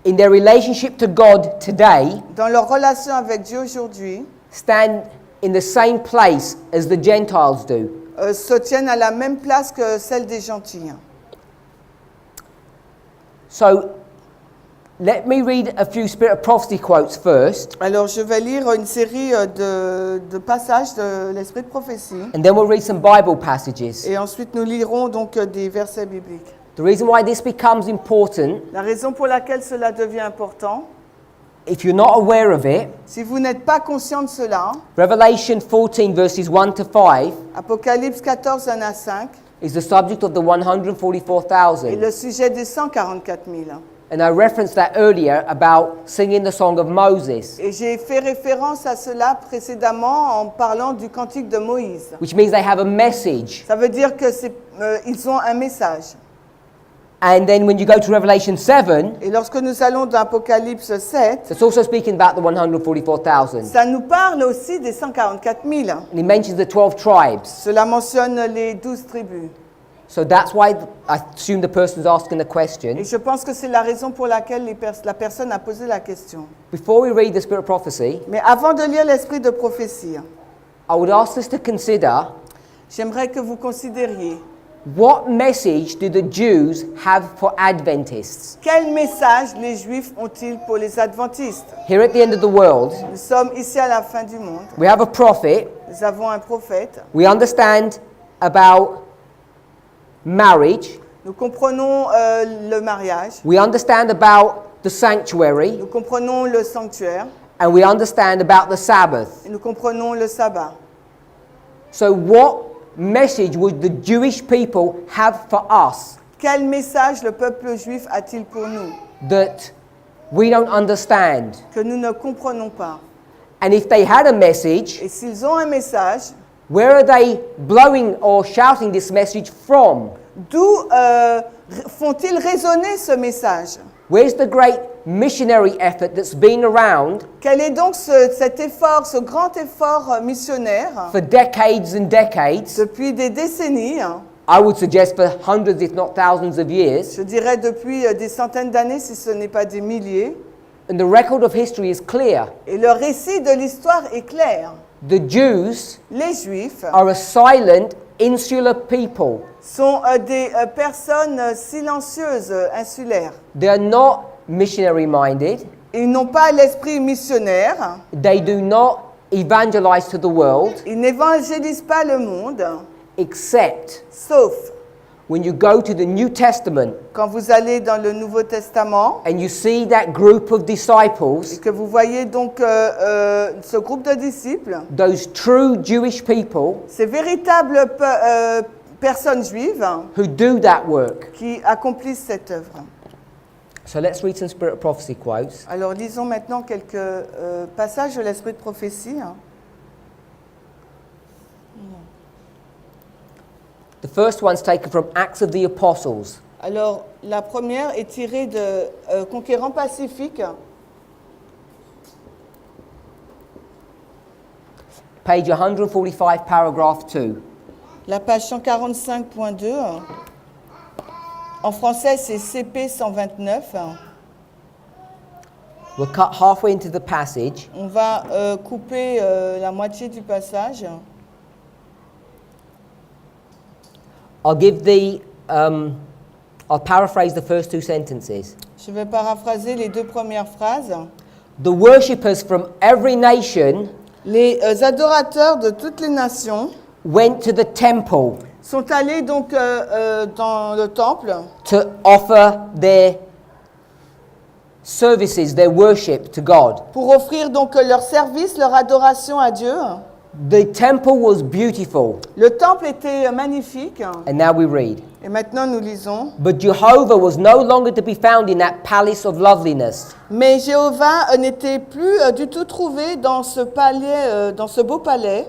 in their relationship to God today, dans leur relation avec Dieu aujourd'hui, stand in the same place as the Gentiles do. se tiennent à la même place que celle des gentils. So let me read a few Spirit of Prophecy quotes first, Alors je vais lire une série de passages de l'Esprit de prophétie and then we'll read some Bible passages. et ensuite nous lirons donc des versets bibliques. The reason why this becomes important, La raison pour laquelle cela devient important, if you're not aware of it, si vous n'êtes pas conscient de cela, Revelation 14 verses 1 to 5 Apocalypse 14, 1 à 5, is the subject of the est 144,000. le sujet des 144 000. And I referenced that earlier about singing the song of Moses, Et j'ai fait référence à cela précédemment en parlant du cantique de Moïse. which means they have a message. Ça veut dire que ils ont un message. And then when you go to Revelation 7, Et lorsque nous allons dans Apocalypse 7, it's also speaking about the 144,000. ça nous parle aussi des 144 000. And he mentions the 12 tribes. Cela mentionne les 12 tribus. So that's why I assume the person's asking the question. Et je pense que c'est la raison pour laquelle la personne a posé la question. Before we read the Spirit of Prophecy, Mais avant de lire l'esprit de prophétie, I would ask us to consider, j'aimerais que vous considériez what message do the Jews have for Adventists? quel message les Juifs ont-ils pour les adventistes. Here at the end of the world, Nous sommes ici à la fin du monde. we have a prophet. Nous avons un prophète. We understand about marriage. Nous comprenons le mariage. We understand about the sanctuary. Nous comprenons le sanctuaire. And we understand about the Sabbath. Et nous comprenons le sabbat. So what message would the Jewish people have for us Quel message le peuple juif a-t-il pour nous that we don't understand? que nous ne comprenons pas? And if they had a message, Et s'ils ont un message, where are they blowing or shouting this message from? d'où font-ils résonner ce message? Where's the great missionary effort that's been around Quel est donc cet effort, ce grand effort missionnaire for decades and decades? depuis des décennies, I would suggest for hundreds, if not thousands of years. je dirais depuis des centaines d'années si ce n'est pas des milliers, And the record of history is clear. et le récit de l'histoire est clair. The Jews Les Juifs are a silent, insular people. sont des personnes silencieuses, insulaires. They are not missionary minded. Ils n'ont pas l'esprit missionnaire, They do not evangelize to the world, ils n'évangélisent pas le monde, except sauf when you go to the New Testament quand vous allez dans le Nouveau Testament and you see that group of et disciples, que vous voyez donc ce groupe de disciples, those true Jewish people ces véritables personnes juives who do that work. qui accomplissent cette œuvre. So let's read some Spirit of Prophecy quotes. Alors lisons maintenant quelques passages de l'Esprit de prophétie. The first one's taken from Acts of the Apostles. Alors la première est tirée de Conquérant Pacifique, Page 145, paragraph 2. la page 145.2. En français, c'est CP 129. We'll cut halfway into the passage. On va couper la moitié du passage. I'll paraphrase the first two sentences. Je vais paraphraser les deux premières phrases. The worshippers from every nation Les adorateurs de toutes les nations went to the temple sont allés donc dans le temple to offer their services, their worship to God. pour offrir donc leur service, leur adoration à Dieu. The temple was beautiful. Le temple était magnifique. And now we read. Et maintenant nous lisons. But Jehovah was no longer to be found in that palace of loveliness. Mais Jéhovah n'était plus du tout trouvé dans ce palais, dans ce beau palais.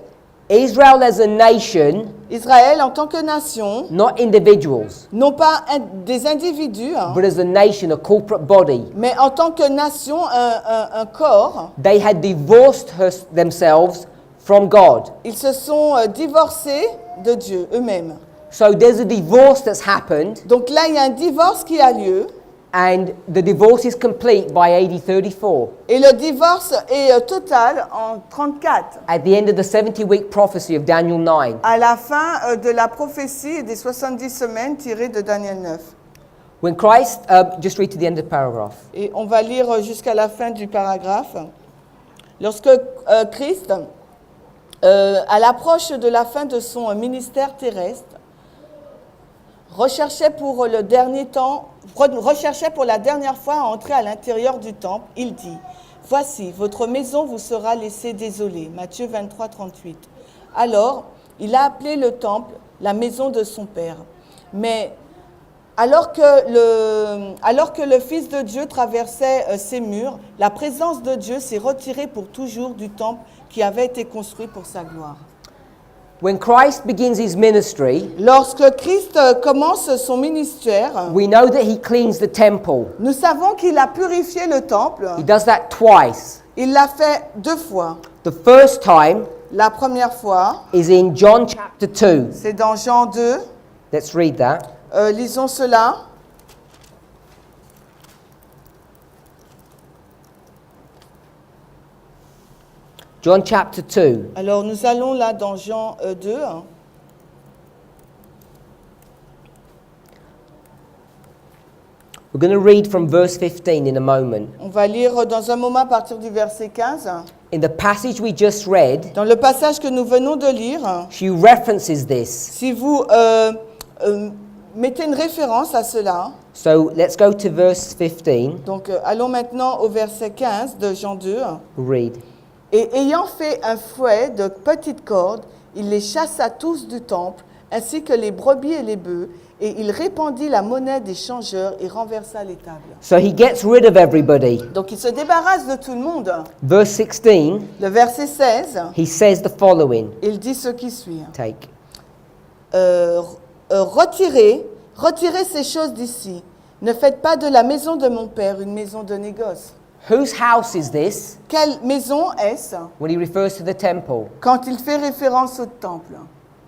Israel as a nation, Israël en tant que nation, not individuals, non pas des individus, but as a nation, a corporate body. mais en tant que nation, un corps. They had divorced themselves from God. Ils se sont divorcés de Dieu eux-mêmes. So there's a divorce that's happened, Donc là, il y a un divorce qui a lieu. and the divorce is complete by AD 34. Et le divorce est total en 34, At the end of the 70-week prophecy of Daniel 9. à la fin de la prophétie des 70 semaines tirées de Daniel 9. When Christ, just read to the end of the paragraph. Et on va lire jusqu'à la fin du paragraphe. Lorsque Christ, à l'approche de la fin de son ministère terrestre, recherchait pour la dernière fois à entrer à l'intérieur du temple, il dit « Voici, votre maison vous sera laissée désolée. » Matthieu 23, 38. Alors, il a appelé le temple la maison de son Père. Mais Alors que le Fils de Dieu traversait ces murs, la présence de Dieu s'est retirée pour toujours du temple qui avait été construit pour sa gloire. When Christ begins his ministry, Lorsque Christ commence son ministère, we know that he cleans the temple. nous savons qu'il a purifié le temple. He does that twice. Il l'a fait 2 fois. The first time La première fois, is in John chapter 2. c'est dans Jean 2. Let's read that. Lisons cela. John chapter 2. Alors nous allons là dans Jean 2. We're going to read from verse 15 in a moment. On va lire dans un moment à partir du verset 15. In the passage we just read, Dans le passage que nous venons de lire, she references this. si vous mettez une référence à cela, So let's go to verse 15. donc allons maintenant au verset 15 de Jean 2. Read. Et ayant fait un fouet de petites cordes, il les chassa tous du temple, ainsi que les brebis et les bœufs, et il répandit la monnaie des changeurs et renversa les tables. So he gets rid of everybody. Donc il se débarrasse de tout le monde. Verse 16, Le verset 16, he says the following. il dit ce qui suit. Take. Retirez ces choses d'ici. Ne faites pas de la maison de mon père une maison de négoce. Whose house is this Quelle maison est-ce when he refers to the temple? quand il fait référence au temple?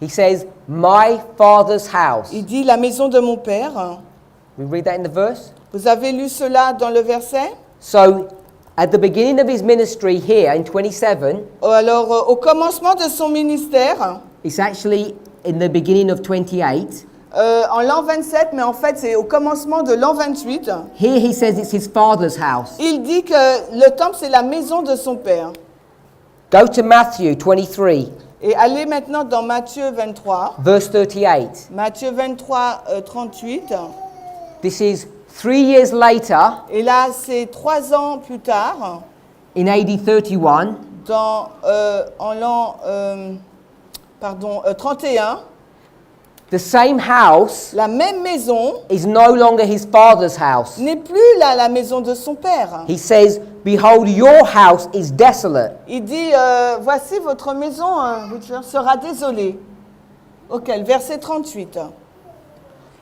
He says, my father's house. Il dit la maison de mon père. We read that in the verse. Vous avez lu cela dans le verset? So at the beginning of his ministry here in 27, Alors, au commencement de son ministère, it's actually in the beginning of 28. en l'an 27, mais en fait c'est au commencement de l'an 28, Here he says it's his father's house. il dit que le temple c'est la maison de son père. Go to Matthew 23, Et allez maintenant dans Matthieu 23. verse 38. Matthieu 23, 38. This is 3 years later, Et là, c'est 3 ans plus tard, in AD 31, en l'an 31, the same house la même maison is no longer his father's house. n'est plus là la maison de son père. He says, behold, your house is desolate. Il dit, voici votre maison sera désolée. Ok, le verset 38.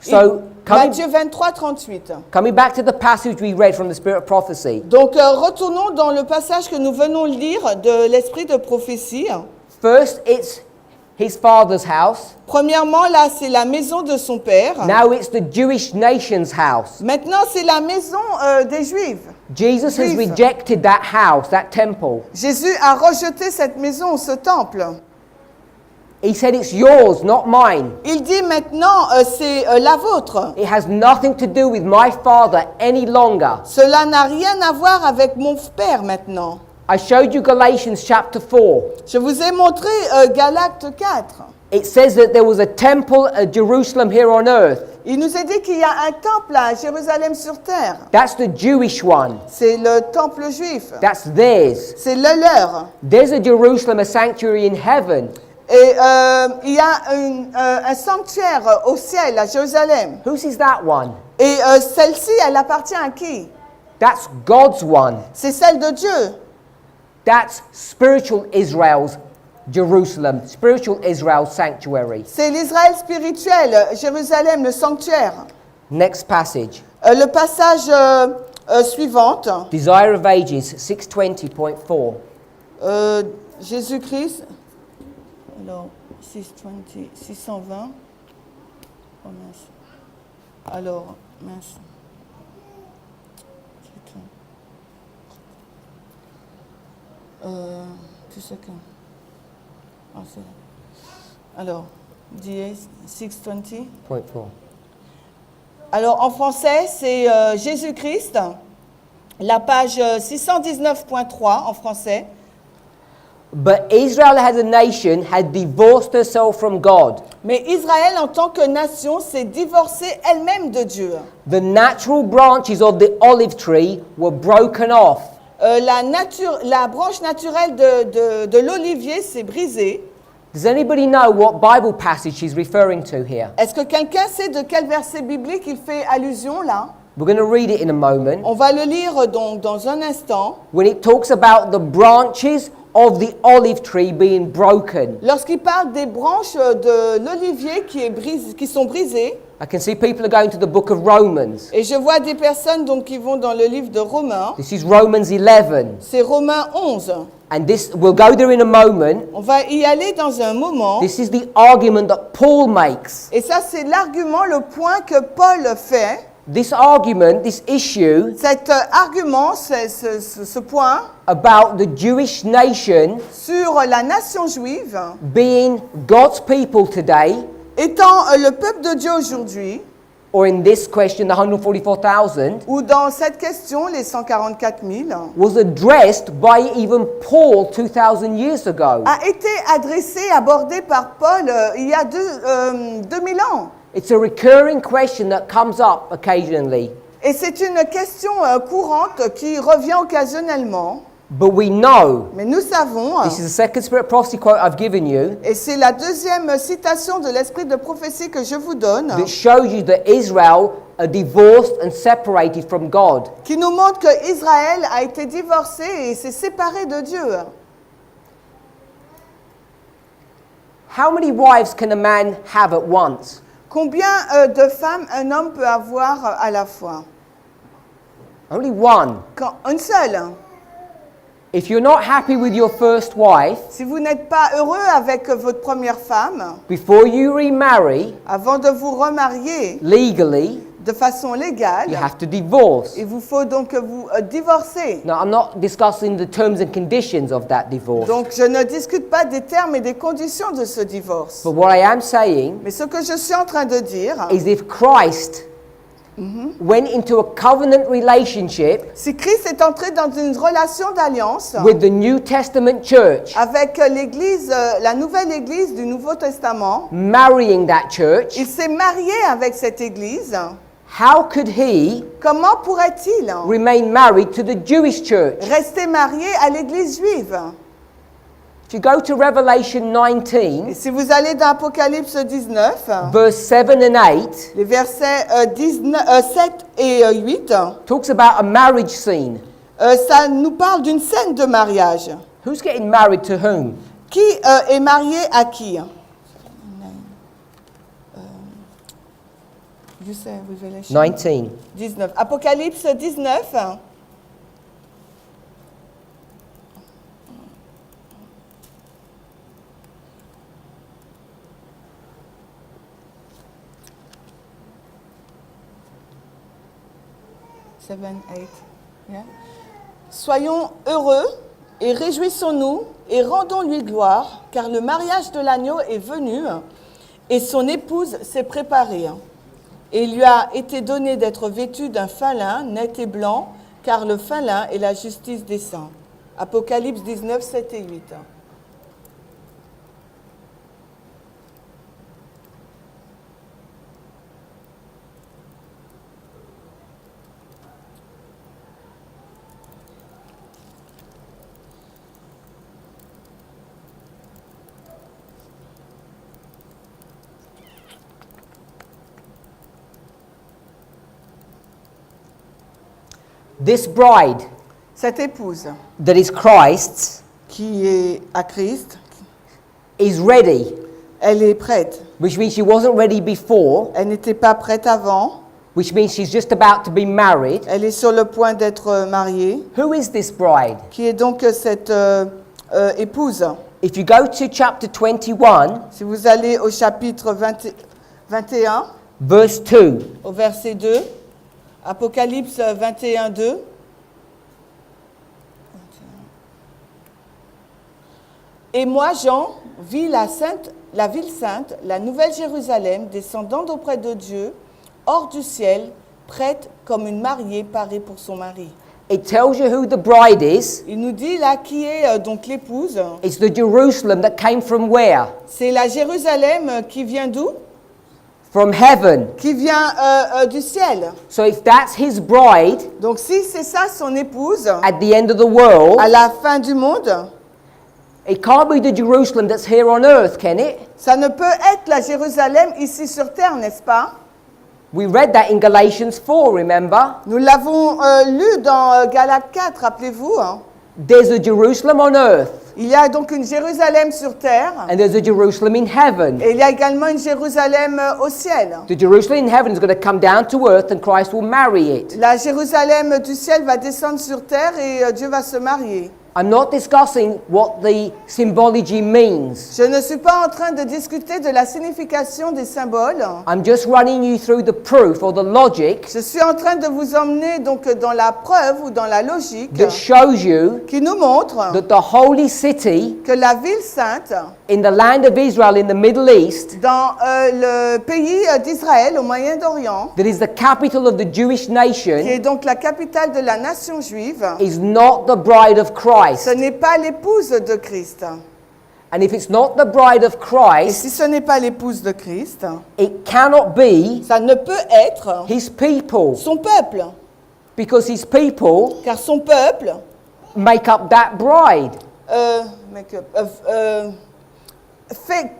So, Matthieu 23, 38. coming back to the passage we read from the Spirit of Prophecy, Donc, retournons dans le passage que nous venons lire de l'esprit de prophétie. first it's his father's house. Premièrement, là, c'est la maison de son père. Now it's the Jewish nation's house. Maintenant, c'est la maison des Juifs. Jesus has Juif. rejected that house, that temple. Jésus a rejeté cette maison, ce temple. He said, it's yours, not mine. Il dit maintenant, c'est la vôtre. It has nothing to do with my father any longer. Cela n'a rien à voir avec mon père maintenant. I showed you Galatians chapter 4. Je vous ai montré Galates 4. It says that there was a temple at Jerusalem here on earth. Il nous est dit qu'il y a un temple à Jérusalem sur terre. That's the Jewish one. C'est le temple juif. That's theirs. C'est le leur. There's a Jerusalem, a sanctuary in heaven. Et il y a un sanctuaire au ciel à Jérusalem. Whose is that one? Et celle-ci, elle appartient à qui? That's God's one. C'est celle de Dieu. That's spiritual Israel's Jerusalem, spiritual Israel's sanctuary. C'est l'Israël spirituel, Jérusalem, le sanctuaire. Next passage. Le passage suivant, Desire of Ages 620.4. Jésus-Christ. Alors, 620. Oh mince. Alors, mince. 2 secondes. Ah, c'est là. Alors, 620. Point 4. Alors, en français, c'est Jésus-Christ. La page 619.3 en français. But Israel as a nation had divorced herself from God. Mais Israël, en tant que nation, s'est divorcée elle-même de Dieu. The natural branches of the olive tree were broken off. La branche naturelle de l'olivier s'est brisée. Does anybody know what Bible passage she's referring to here? Est-ce que quelqu'un sait de quel verset biblique il fait allusion là? We're going to read it in a moment. On va le lire donc dans un instant. When it talks about the branches of the olive tree being broken. Lorsqu'il parle des branches de l'olivier qui sont brisées, I can see people are going to the book of Romans. et je vois des personnes donc qui vont dans le livre de Romains. This is Romans 11. C'est Romains 11. And this, we'll go there in a moment. On va y aller dans un moment. This is the argument that Paul makes. Et ça, c'est l'argument, le point que Paul fait. This argument, this issue Cet argument, ce point about the Jewish nation sur la nation juive, being God's people today, étant le peuple de Dieu aujourd'hui, or in this question, the 144,000, ou dans cette question, les 144 000, was addressed by even Paul 2,000 years ago. a été adressé, abordé par Paul il y a 2000 ans. It's a recurring question that comes up occasionally. Et c'est une question courante qui revient occasionnellement. But we know, Mais nous savons, this is the second spirit prophecy quote I've given you, et c'est la deuxième citation de l'esprit de prophétie que je vous donne, that shows you that Israel are divorced and separated from God. qui nous montre que Israël a été divorcé et s'est séparé de Dieu. How many wives can a man have at once? Combien de femmes un homme peut avoir à la fois? Only one. Une seule. If you're not happy with your first wife, Si vous n'êtes pas heureux avec votre première femme, before you remarry, avant de vous remarier legally, de façon légale, you have to divorce. il vous faut donc vous divorcer. Now, I'm not discussing the terms and conditions of that divorce. Donc je ne discute pas des termes et des conditions de ce divorce. But what I am saying Mais ce que je suis en train de dire, is if Christ went into a covenant relationship si Christ est entré dans une relation d'alliance with the New Testament church, avec l'église, la nouvelle église du Nouveau Testament, marrying that church, il s'est marié avec cette église, how could he comment pourrait-il remain married to the Jewish church? rester marié à l'église juive? If you go to Revelation Et 19, si vous allez dans Apocalypse 19, verse 7 and 8, les versets 7 et 8, talks about a marriage scene. ça nous parle d'une scène de mariage. Who's getting married to whom? Qui est marié à qui? You say Revelation 19. 19. Apocalypse 19. Seven, eight. Yeah. Soyons heureux et réjouissons-nous et rendons-lui gloire, car le mariage de l'agneau est venu et son épouse s'est préparée. Et il lui a été donné d'être vêtu d'un fin lin net et blanc, car le fin lin est la justice des saints. Apocalypse 19, 7 et 8. This bride Cette épouse that is Christ's qui est à Christ, is ready, elle est prête. which means she wasn't ready before, Elle n'était pas prête avant. which means she's just about to be married. Elle est sur le point d'être mariée. Who is this bride? Qui est donc cette épouse? If you go to chapter 21, Si vous allez au chapitre 21, verse 2, au verset 2, Apocalypse 21, 2. Et moi, Jean, vis la ville sainte, la nouvelle Jérusalem, descendant d'auprès de Dieu, hors du ciel, prête comme une mariée parée pour son mari. it tells you who the bride is. Il nous dit là qui est donc l'épouse. It's the Jerusalem that came from where? C'est la Jérusalem qui vient d'où? From heaven. Qui vient du ciel. So if that's his bride Donc si c'est ça son épouse, at the end of the world, à la fin du monde, It can't be the Jerusalem that's here on earth, can it? Ça ne peut être la Jérusalem ici sur terre, n'est-ce pas? We read that in Galatians 4, remember? Nous l'avons lu dans Galates 4, rappelez-vous. Hein. There's a Jerusalem on earth, Il y a donc une Jérusalem sur terre and there's a Jerusalem in heaven. et il y a également une Jérusalem au ciel. The Jerusalem in heaven is going to come down to earth and Christ will marry it. La Jérusalem du ciel va descendre sur terre et Dieu va se marier. I'm not discussing what the symbology means. Je ne suis pas en train de discuter de la signification des symboles. I'm just running you through the proof or the logic Je suis en train de vous emmener donc dans la preuve ou dans la logique that shows you qui nous montre that the holy city que la ville sainte in the land of Israel in the Middle East, dans le pays d'Israël au Moyen-Orient, that is the capital of the Jewish qui nation, est donc la capitale de la nation juive, is not the bride of Christ. ce n'est pas l'épouse de Christ. And if it's not the bride of Et Christ, si ce n'est pas l'épouse de Christ, it cannot be ça ne peut être his people, son peuple, because his people car son peuple make up that bride.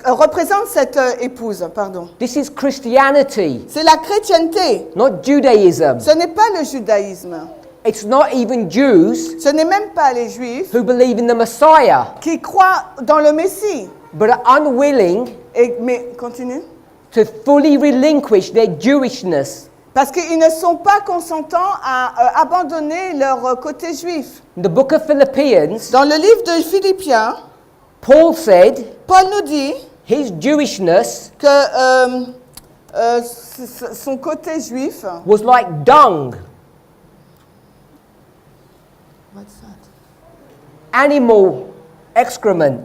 représente cette épouse, pardon. This is Christianity, C'est la chrétienté, not Judaism. ce n'est pas le judaïsme, It's not even Jews ce n'est même pas les juifs who believe in the Messiah, qui croient dans le Messie. but are unwilling Mais continue. to fully relinquish their Jewishness. Parce qu'ils ne sont pas consentants à abandonner leur côté juif. In the book of Philippians, Dans le livre de Philippiens, Paul said Paul nous dit his Jewishness que son côté juif, was like dung, animal excrement.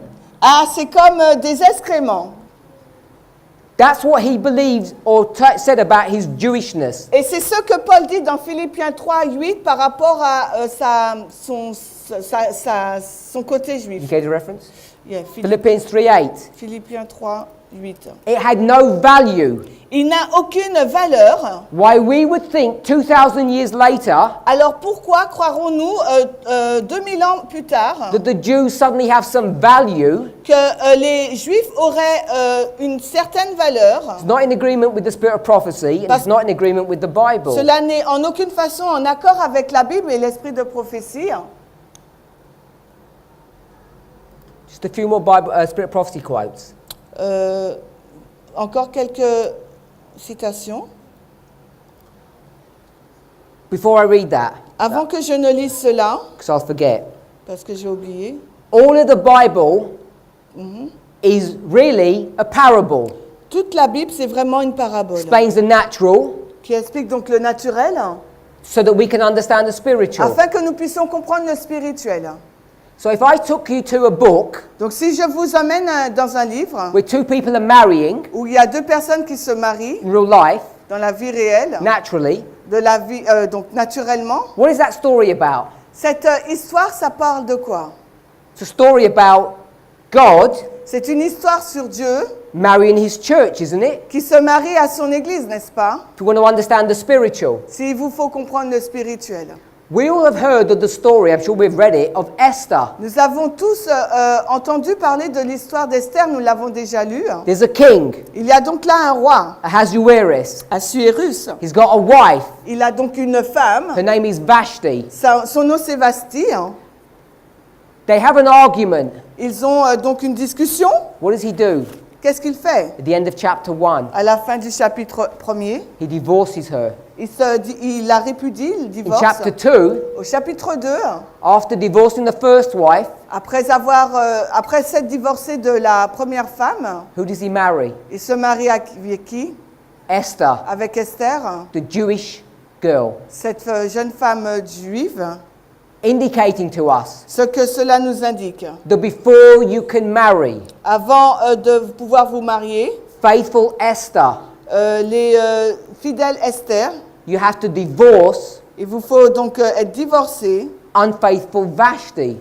c'est comme des excréments. That's what he believes or said about his Jewishness. Et c'est ce que Paul dit dans Philippiens 3:8 par rapport à son côté juif. You get the reference? Yeah, Philippians 3:8. Philippiens 3:8. It had no value. Il n'a aucune valeur. Why we would think 2,000 years later Alors pourquoi croirons-nous 2000 ans plus tard that the Jews suddenly have some value? que les Juifs auraient une certaine valeur? It's not in agreement with the spirit of prophecy, and it's not in agreement with the Bible. Cela n'est en aucune façon en accord avec la Bible et l'esprit de prophétie. Just a few more Bible spirit of prophecy quotes. Encore quelques citations. Before I read that, Avant que je ne lise cela, because I'll forget. parce que j'ai oublié, All of the Bible is really a parable. toute la Bible, c'est vraiment une parabole Explains the natural qui explique donc le naturel so that we can understand the spiritual. afin que nous puissions comprendre le spirituel. So if I took you to a book Donc si je vous emmène dans un livre where two people are marrying où il y a deux personnes qui se marient in real life, dans la vie réelle, naturally, de la vie, donc naturellement, what is that story about? cette histoire, ça parle de quoi? It's a story about God C'est une histoire sur Dieu marrying his church, isn't it? qui se marie à son église, n'est-ce pas? If you want to understand the spiritual. S'il vous faut comprendre le spirituel. We all have heard of the story, I'm sure we've read it, of Esther. Nous avons tous entendu parler de l'histoire d'Esther, nous l'avons déjà lu. There's a king, Il y a donc là un roi, Ahasuerus. Assuérus. He's got a wife. Il a donc une femme, Her name is Vashti. son nom c'est Vashti. They have an argument. Ils ont donc une discussion. What does he do? Qu'est-ce qu'il fait? At the end of chapter 1, À la fin du chapitre 1er, he divorces her. il la répudie, il In divorce. chapter 2, Au chapitre 2, after divorcing the first wife, après s'être divorcé de la première femme, who does he marry? il se marie avec qui? Esther, Avec Esther, the Jewish girl, cette jeune femme juive. indicating to us Ce que cela nous indique. that before you can marry Avant de pouvoir vous marier, faithful Esther, les fidèles Esther, you have to divorce il vous faut donc être divorcé unfaithful Vashti.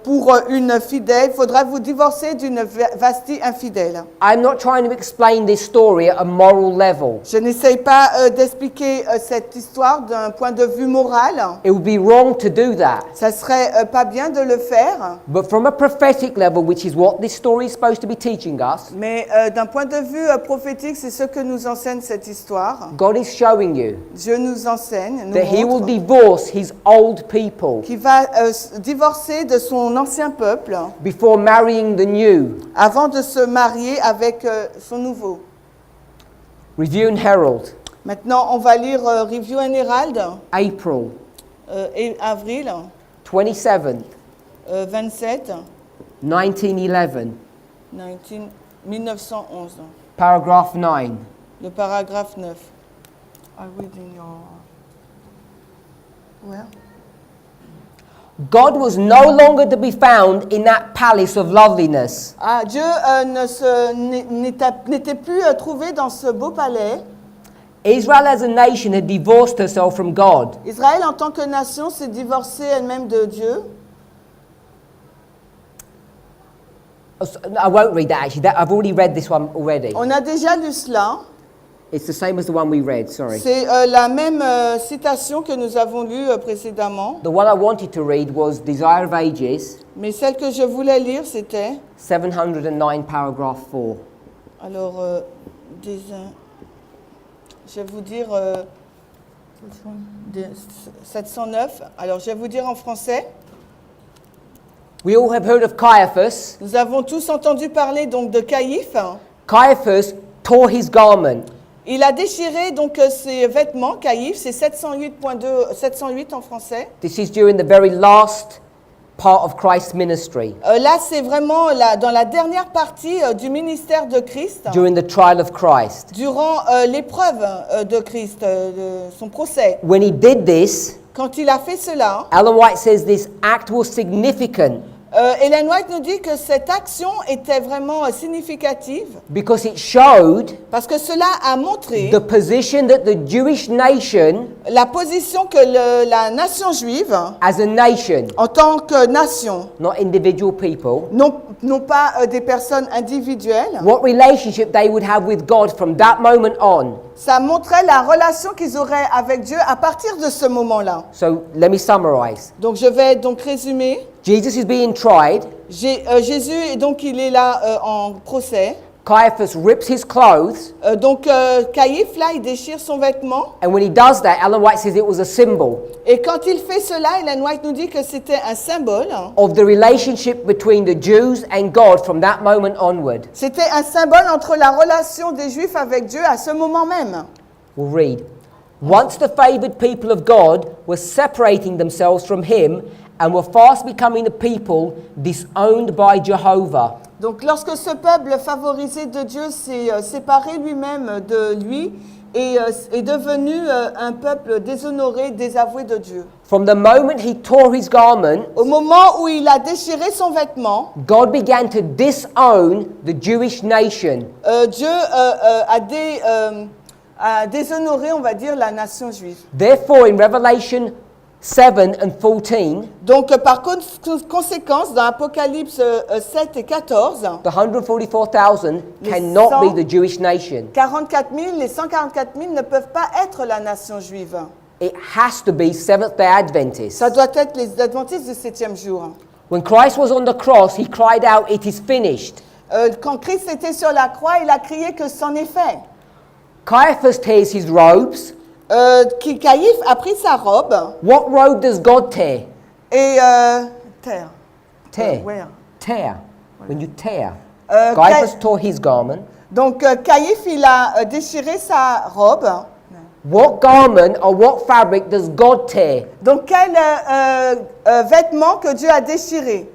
Pour une fidèle, il faudra vous divorcer d'une Vashti infidèle. I'm not trying to explain this story at a moral level. Je n'essaye pas d'expliquer cette histoire d'un point de vue moral. It would be wrong to do that. Ça serait pas bien de le faire. But from a prophetic level, which is what this story is supposed to be teaching us, Mais d'un point de vue prophétique, c'est ce que nous enseigne cette histoire. God is showing you Dieu nous enseigne, nous that He will montre divorce His old people qu'il va divorcer de son ancien peuple before marrying the new. avant de se marier avec son nouveau. Review and Herald, Maintenant, on va lire Review and Herald, April et avril 27th, 27, 1911, 1911, paragraph 9. le paragraphe 9. I read in your... Where? God was no longer to be found in that palace of loveliness. Ah, Dieu n'était plus trouvé dans ce beau palais. Israel as a nation had divorced herself from God. Israël, en tant que nation, s'est divorcée elle-même de Dieu. I won't read that actually. I've already read this one already. On a déjà lu cela. It's the same as the one we read, sorry. C'est la même citation que nous avons lue précédemment. The one I wanted to read was Desire of Ages, Mais celle que je voulais lire, c'était... 709, paragraph 4. Alors, je vais vous dire... 709. Alors, je vais vous dire en français. We all have heard of Caiaphas. Nous avons tous entendu parler donc de Caïphe. Caiaphas tore his garment. Il a déchiré donc ses vêtements, Caïphe, c'est 708 en français. This is during the very last part of Christ's ministry, Là, c'est vraiment dans la dernière partie du ministère de Christ, during the trial of Christ. durant l'épreuve de Christ, de son procès. When he did this, Quand il a fait cela, Ellen White says this act was significant Ellen White nous dit que cette action était vraiment significative because it showed parce que cela a montré the position that the Jewish nation, la position que la nation juive, as a nation, en tant que nation, not individual people, non pas des personnes individuelles, what relationship they would have with God from that moment on. ça montrait la relation qu'ils auraient avec Dieu à partir de ce moment-là. So let me summarize. Donc je vais donc résumer. Jesus is being tried. Jésus, donc il est là en procès. Caiaphas rips his clothes. Donc Caïphe, là, il déchire son vêtement. And when he does that, Ellen White says it was a symbol Et quand il fait cela, Ellen White nous dit que c'était un symbole. of the relationship between the Jews and God from that moment onward. C'était un symbole entre la relation des Juifs avec Dieu à ce moment même. We'll read. Once the favored people of God were separating themselves from him and were fast becoming the people disowned by Jehovah. Donc lorsque ce peuple favorisé de Dieu s'est séparé lui-même de lui et est devenu un peuple déshonoré, désavoué de Dieu. From the moment he tore his garment, Au moment où il a déchiré son vêtement, God began to disown the Jewish nation. Dieu a déshonoré, on va dire, la nation juive. Therefore, in Revelation 7 and 14, Donc par conséquence, dans Apocalypse 7 et 14, the 144,000 cannot be the Jewish nation. 44 000, les 144 000 ne peuvent pas être la nation juive. It has to be Seventh-day Adventists. Ça doit être les adventistes du 7e jour. When Christ was on the cross, he cried out, "It is finished." Quand Christ était sur la croix, il a crié que c'en est fait. Caiaphas tears his robes. Caïphe a pris sa robe What robe does God tear? et terre. Tear. Where? Tear. When you tear. Caiaphas tore his garment. Donc Caïphe, il a déchiré sa robe. What garment or what fabric does God tear? Donc quel vêtement que Dieu a déchiré?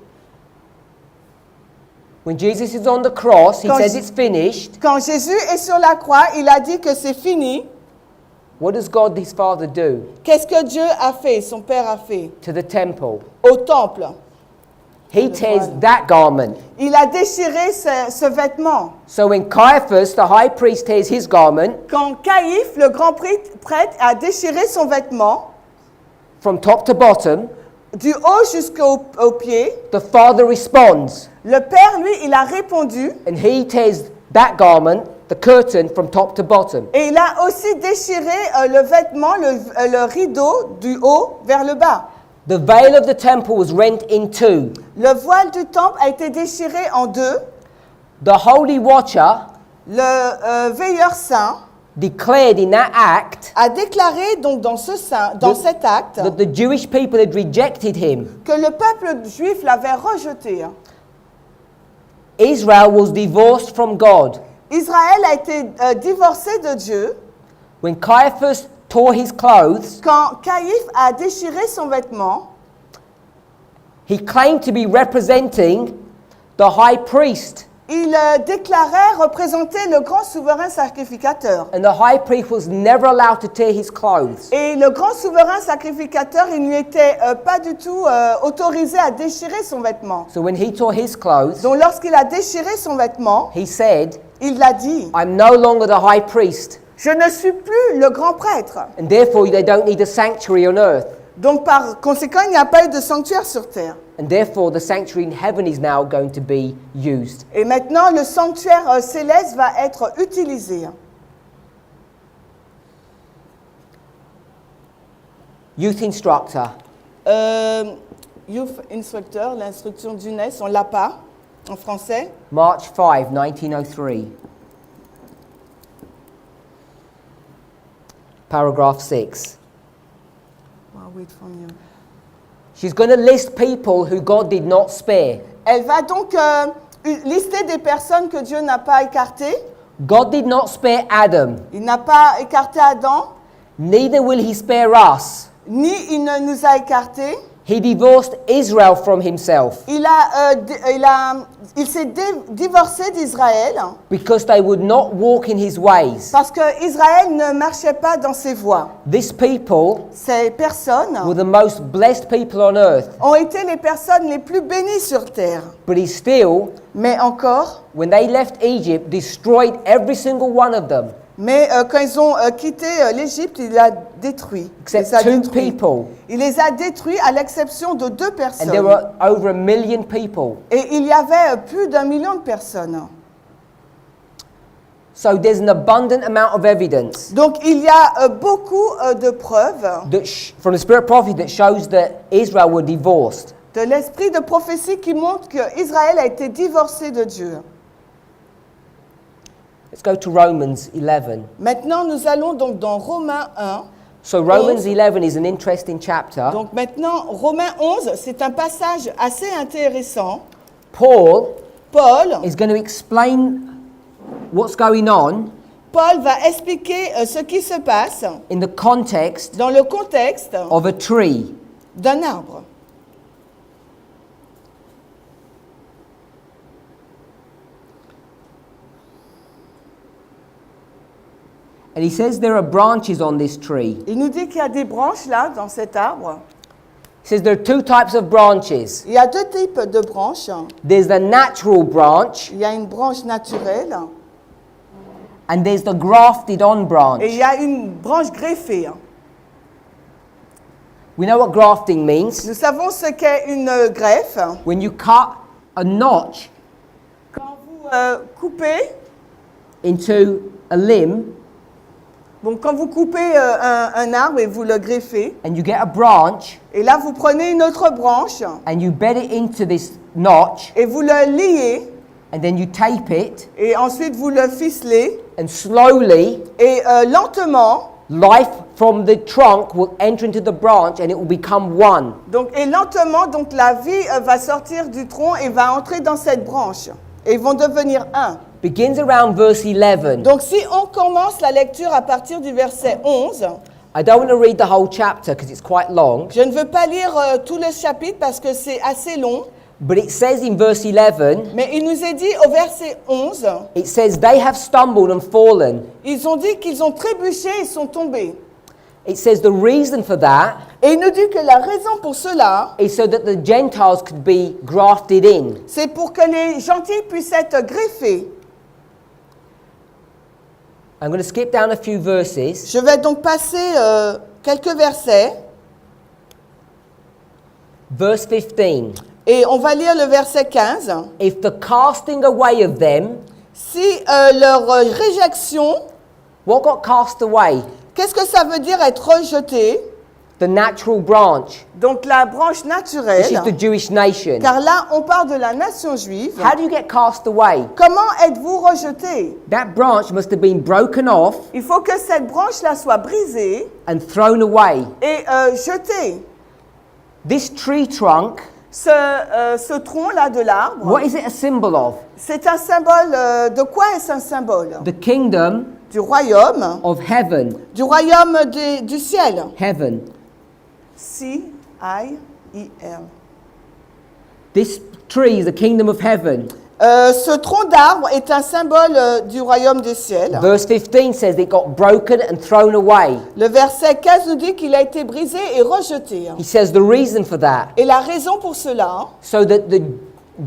When Jesus is on the cross, he says it's finished. Quand Jésus est sur la croix, il a dit que c'est fini. What does God, his Father, do Qu'est-ce que Dieu a fait, son Père a fait to the temple? au temple? He tears that garment. Il a déchiré ce vêtement. So when Caiaphas, the high priest, tears his garment, Quand Caïphe, le grand prêtre, a déchiré son vêtement, from top to bottom, du haut jusqu'aux pieds. The father responds, Le père, lui, il a répondu and he tears that garment, the curtain, from top to bottom. et il a aussi déchiré le vêtement, le rideau du haut vers le bas. The veil of the temple was rent in two. Le voile du temple a été déchiré en deux. The holy watcher Le veilleur saint declared in that act a déclaré donc dans cet acte that the Jewish people had rejected him. que le peuple juif l'avait rejeté. Israel was divorced from God. Israël a été divorcé de Dieu When Caiaphas tore his clothes, quand Caïphe a déchiré son vêtement. he claimed to be representing the high priest. Il déclarait représenter le grand souverain sacrificateur. And the high priest was never allowed to tear his clothes. Et le grand souverain sacrificateur, il lui était pas du tout autorisé à déchirer son vêtement. So when he tore his clothes, Donc lorsqu'il a déchiré son vêtement, he said, il a dit, I'm no longer the high priest, je ne suis plus le grand prêtre. and therefore they don't need a sanctuary on earth. Donc par conséquent, il n'y a pas eu de sanctuaire sur terre. And therefore the sanctuary in heaven is now going to be used. Et maintenant, le sanctuaire céleste va être utilisé. Youth instructor. Youth instructor, l'instruction de jeunesse, on l'a pas en français. March 5, 1903. Paragraph 6. I'll wait for you. She's going to list people who God did not spare. Elle va donc lister des personnes que Dieu n'a pas écartées. God did not spare Adam, Il n'a pas écarté Adam, neither will he spare us. ni il ne nous a écartés. He divorced Israel from himself Il s'est divorcé d'Israël because they would not walk in his ways. parce que Israël ne marchait pas dans ses voies. This people Ces personnes were the most blessed people on earth, ont été les personnes les plus bénies sur terre. but he still, Mais encore, when they left Egypt, destroyed every single one of them, mais quand ils ont quitté l'Égypte, il a détruit. except Les a two détruits. people. Il les a détruits à l'exception de 2 And there personnes. were over 1 million people. Et il y avait plus d'1 million de personnes. So there's an abundant amount of evidence Donc il y a beaucoup de preuves that from the spirit of prophecy that shows that Israel were divorced. de l'esprit de prophétie qui montre qu'Israël a été divorcé de Dieu. Let's go to Romans 11. Maintenant, nous allons donc dans Romains 1. So Romans 11 is an interesting chapter. Donc maintenant, Romains 11, c'est un passage assez intéressant. Paul Paul is going to explain what's going on va expliquer ce qui se passe in the context dans le contexte of a tree. d'un arbre. And he says there are branches on this tree. Il nous dit qu'il y a des branches là, dans cet arbre. He says there are two types of branches. Il y a 2 types de branches. There's the natural branch Il y a une branche naturelle and there's the grafted on et il branch. y a une branche greffée. We know what grafting means. Nous savons ce qu'est une greffe. When you cut a notch Quand vous coupez, into a limb quand vous coupez un arbre et vous le greffez, and you get a branch et là vous prenez une autre branche and you bed it into this notch et vous le liez and then you tape it et ensuite vous le ficelez and slowly et lentement, life from the trunk will enter into the branch and it will become one. donc la vie va sortir du tronc et va entrer dans cette branche et ils vont devenir un. Begins around verse 11. Donc si on commence la lecture à partir du verset 11, I don't want to read the whole chapter because it's quite long, je ne veux pas lire tout le chapitre parce que c'est assez long, but it says in verse 11, mais il nous est dit au verset 11, it says they have stumbled and fallen. ils ont dit qu'ils ont trébuché et sont tombés. It says the reason for that Et il nous dit que la raison pour cela, is so that the Gentiles could be grafted in. c'est pour que les gentils puissent être greffés. I'm going to skip down a few verses. Je vais donc passer quelques versets. Verse 15. Et on va lire le verset 15. If the casting away of them, Si leur réjection, what got cast away? qu'est-ce que ça veut dire être rejeté? The natural branch. Donc la branche This is naturelle, the Jewish nation. car là on parle de la nation juive. How do you get cast away? Comment êtes-vous rejeté? That branch must have been broken off Il faut que cette branche-là soit brisée and thrown away. et jetée. This tree trunk, Ce tronc-là de l'arbre, what is it a symbol of? c'est un symbole, de quoi est-ce un symbole? The kingdom Du royaume, of heaven. du ciel. Heaven. C-I-E-L. This tree is the kingdom of heaven. Ce tronc d'arbre est un symbole du royaume du ciel. Verse 15 says it got broken and thrown away. Le verset 15 nous dit qu'il a été brisé et rejeté. He says the reason for that, Et la raison pour cela, so that the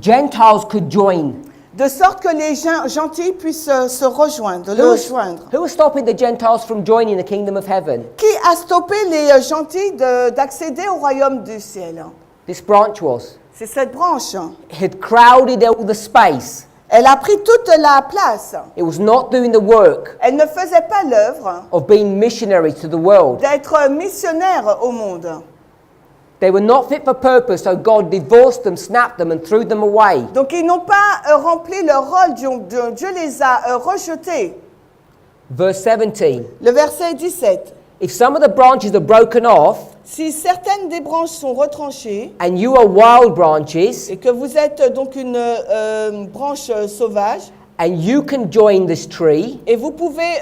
Gentiles could join. de sorte que les gens gentils puissent se rejoindre, le rejoindre. Who was stopping the Gentiles from joining the kingdom of heaven? Qui a stoppé les gentils d'accéder au royaume du ciel? This branch was. C'est cette branche. It had crowded all the space. Elle a pris toute la place. It was not doing the work Elle ne faisait pas l'œuvre of being missionary to the world. d'être missionnaire au monde. They were not fit for purpose, so God divorced them, snapped them, and threw them away. Donc ils n'ont pas rempli leur rôle, Dieu les a rejetés. Verse 17. Le verset 17. If some of the branches are broken off, Si certaines des branches sont retranchées and you are wild branches, et que vous êtes donc une branche sauvage and you can join this tree, et vous pouvez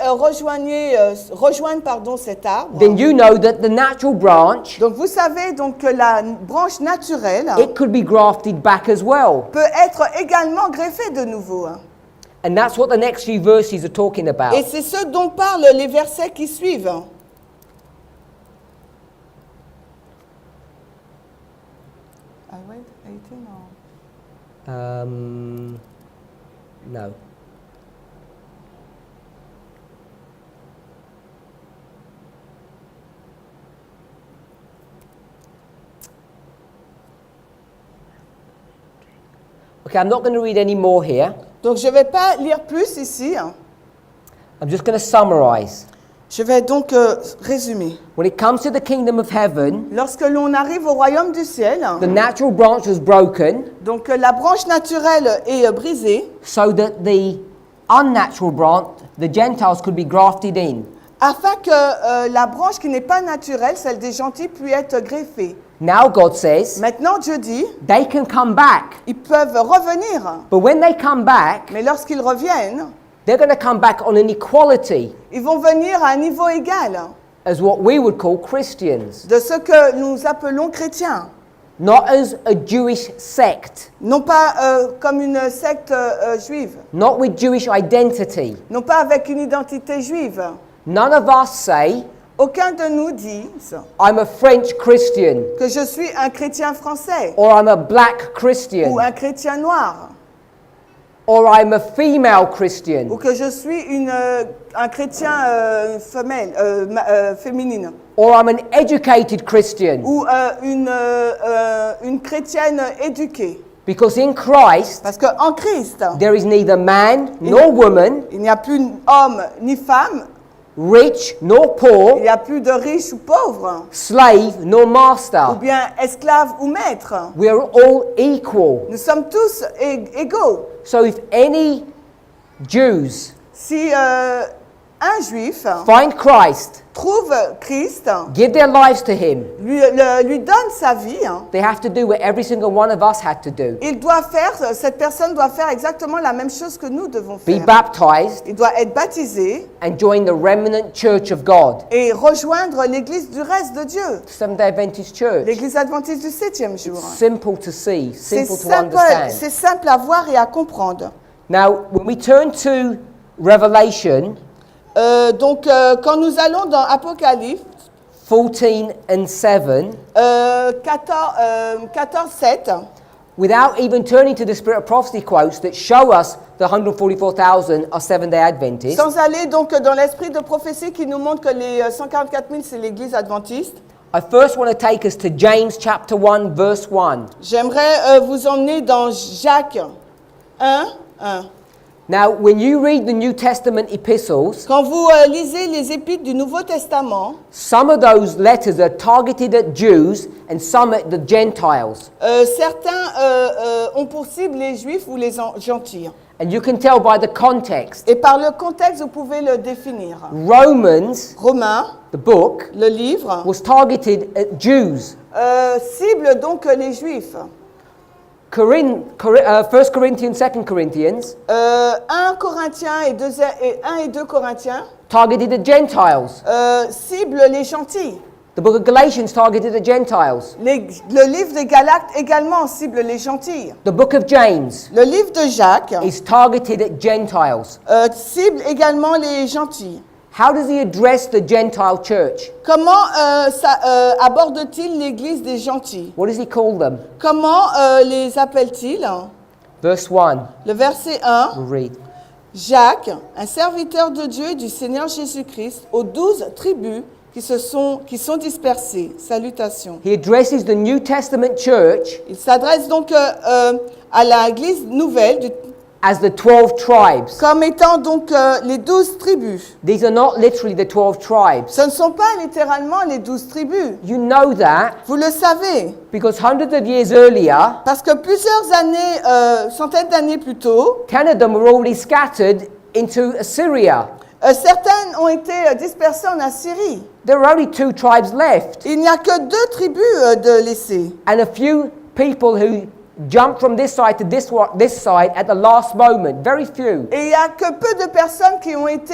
rejoindre cet arbre, then you know that the natural branch, donc vous savez donc que la branche naturelle it could be grafted back as well. peut être également greffée de nouveau. And that's what the next few verses are talking Et about. c'est ce dont parlent les versets qui suivent. I read 18 or... No. Okay, I'm not going to read any more here. Donc je ne vais pas lire plus ici. I'm just going to summarize. Je vais donc résumer. When it comes to the kingdom of heaven, Lorsque l'on arrive au royaume du ciel, the natural branch was broken donc la branche naturelle est brisée, so that the unnatural branch, the Gentiles, could be grafted in. afin que la branche qui n'est pas naturelle, celle des gentils, puisse être greffée. Now God says Maintenant, Dieu dit, they can come back. ils peuvent revenir. But when they come back, Mais lorsqu'ils reviennent, they're going to come back on an equality ils vont venir à un niveau égal as what we would call Christians, de ce que nous appelons chrétiens. not as a Jewish sect, Non pas comme une secte juive, not with Jewish identity. non pas avec une identité juive. None of us say, Aucun de nous dit I'm a French Christian que je suis un chrétien français or I'm a black Christian ou un chrétien noir or I'm a female Christian. ou que je suis un chrétien féminine Or I'm an educated Christian. ou une chrétienne éduquée. Because in Christ, Parce qu'en Christ, there is neither man nor woman, il n'y a plus homme ni femme, rich nor il poor, n'y a plus de riche ou pauvre, slave nor ou master. bien esclave ou maître. We are all equal. Nous sommes tous égaux. So if any Jews Si un juif find Christ, trouve Christ, give their lives to him, lui donne sa vie, they have to do what every single one of us had to do. cette personne doit faire exactement la même chose que nous devons Be faire. baptized Il doit être baptisé and join the remnant church of God. et rejoindre l'église du reste de Dieu, Seventh-day Adventist Church. l'église adventiste du 7e jour. Simple to see, C'est simple to understand. simple à voir et à comprendre. Now, when we turn to Revelation Donc, quand nous allons dans Apocalypse 14 and 7, 14:7, without even turning to the Spirit of Prophecy quotes that show us the 144,000 are Seventh-day Adventists, sans aller donc dans l'esprit de prophétie qui nous montre que les 144 000 c'est l'église adventiste, I first want to take us to James chapter 1, verse 1. J'aimerais vous emmener dans Jacques 1, 1. Now, when you read the New Testament epistles, Quand vous lisez les épîtres du Nouveau Testament, some of those letters are targeted at Jews and some at the Gentiles. certains ont pour cible les Juifs ou les gentils. And you can tell by the context. Et par le contexte, vous pouvez le définir. Romans, Romains, the book, le livre, was targeted at Jews. cible donc les Juifs. 1 Corinthians, 2 Corinthians, 1 Corinthiens et 1 et 2 Corinthiens targeted at Gentiles. cible les gentils. The book of Galatians targeted at Gentiles. Le livre des Galates également cible les gentils. The book of James Le livre de Jacques is targeted at Gentiles. cible également les gentils. How does he address the Gentile church? Comment aborde-t-il l'église des gentils? What does he call them? Comment les appelle-t-il? Verse 1, Le verset 1. we'll read. Jacques, un serviteur de Dieu et du Seigneur Jésus-Christ, aux 12 tribus qui sont dispersées. Salutations. He addresses the New Testament church Il s'adresse donc à l'église nouvelle as the 12 tribes. comme étant donc les 12 tribus. These are not literally the 12 tribes. Ce ne sont pas littéralement les 12 tribus. You know that Vous le savez, because hundreds of years earlier, parce que plusieurs années, centaines d'années plus tôt, 10 of them were already scattered into Assyria. certaines ont été dispersées en Assyrie. There are only 2 tribes left, Il n'y a que 2 tribus de laissées. and a few people who jumped from this side to this side at the last moment. Very few. Et il n'y a que peu de personnes qui ont été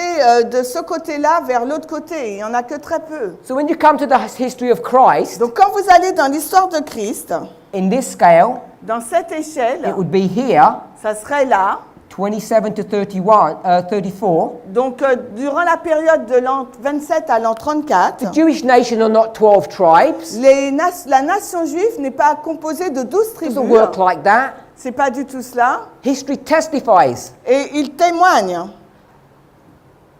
de ce côté-là vers l'autre côté. Il n'y en a que très peu. So when you come to the history of Christ, Donc quand vous allez dans l'histoire de Christ, in this scale, dans cette échelle, it would be here, ça serait là. 27 to 34. Donc durant la période de l'an 27 à l'an 34, The Jewish nation are not 12 tribes. la nation juive n'est pas composée de 12 It tribus. doesn't work like that. C'est pas du tout cela. History testifies. Et il témoigne.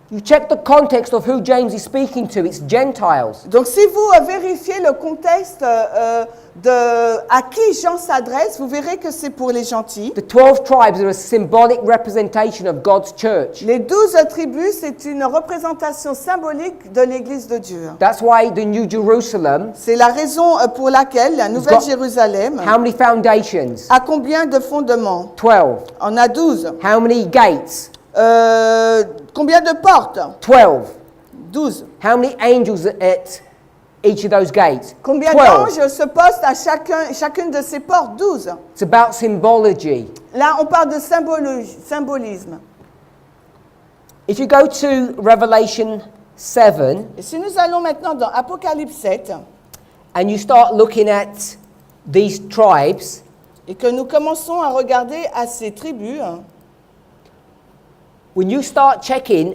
You check the context of who James is speaking to, it's Gentiles. Donc si vous vérifiez le contexte à qui Jean s'adresse, vous verrez que c'est pour les gentils. The 12 tribes are a symbolic representation of God's church. Les 12 tribus, c'est une représentation symbolique de l'Église de Dieu. That's why the New Jerusalem, C'est la raison pour laquelle la Nouvelle Jérusalem how many foundations? a combien de fondements? 12. On a 12. How many gates? Combien de portes? 12. 12. How many angels at each of those gates? Combien 12. d'anges se postent à chacune de ces portes? 12. It's about symbology. Là, on parle de symbolisme. If you go to Revelation 7 Et si nous allons maintenant dans Apocalypse 7 and you start looking at these tribes, et que nous commençons à regarder à ces tribus, when you start checking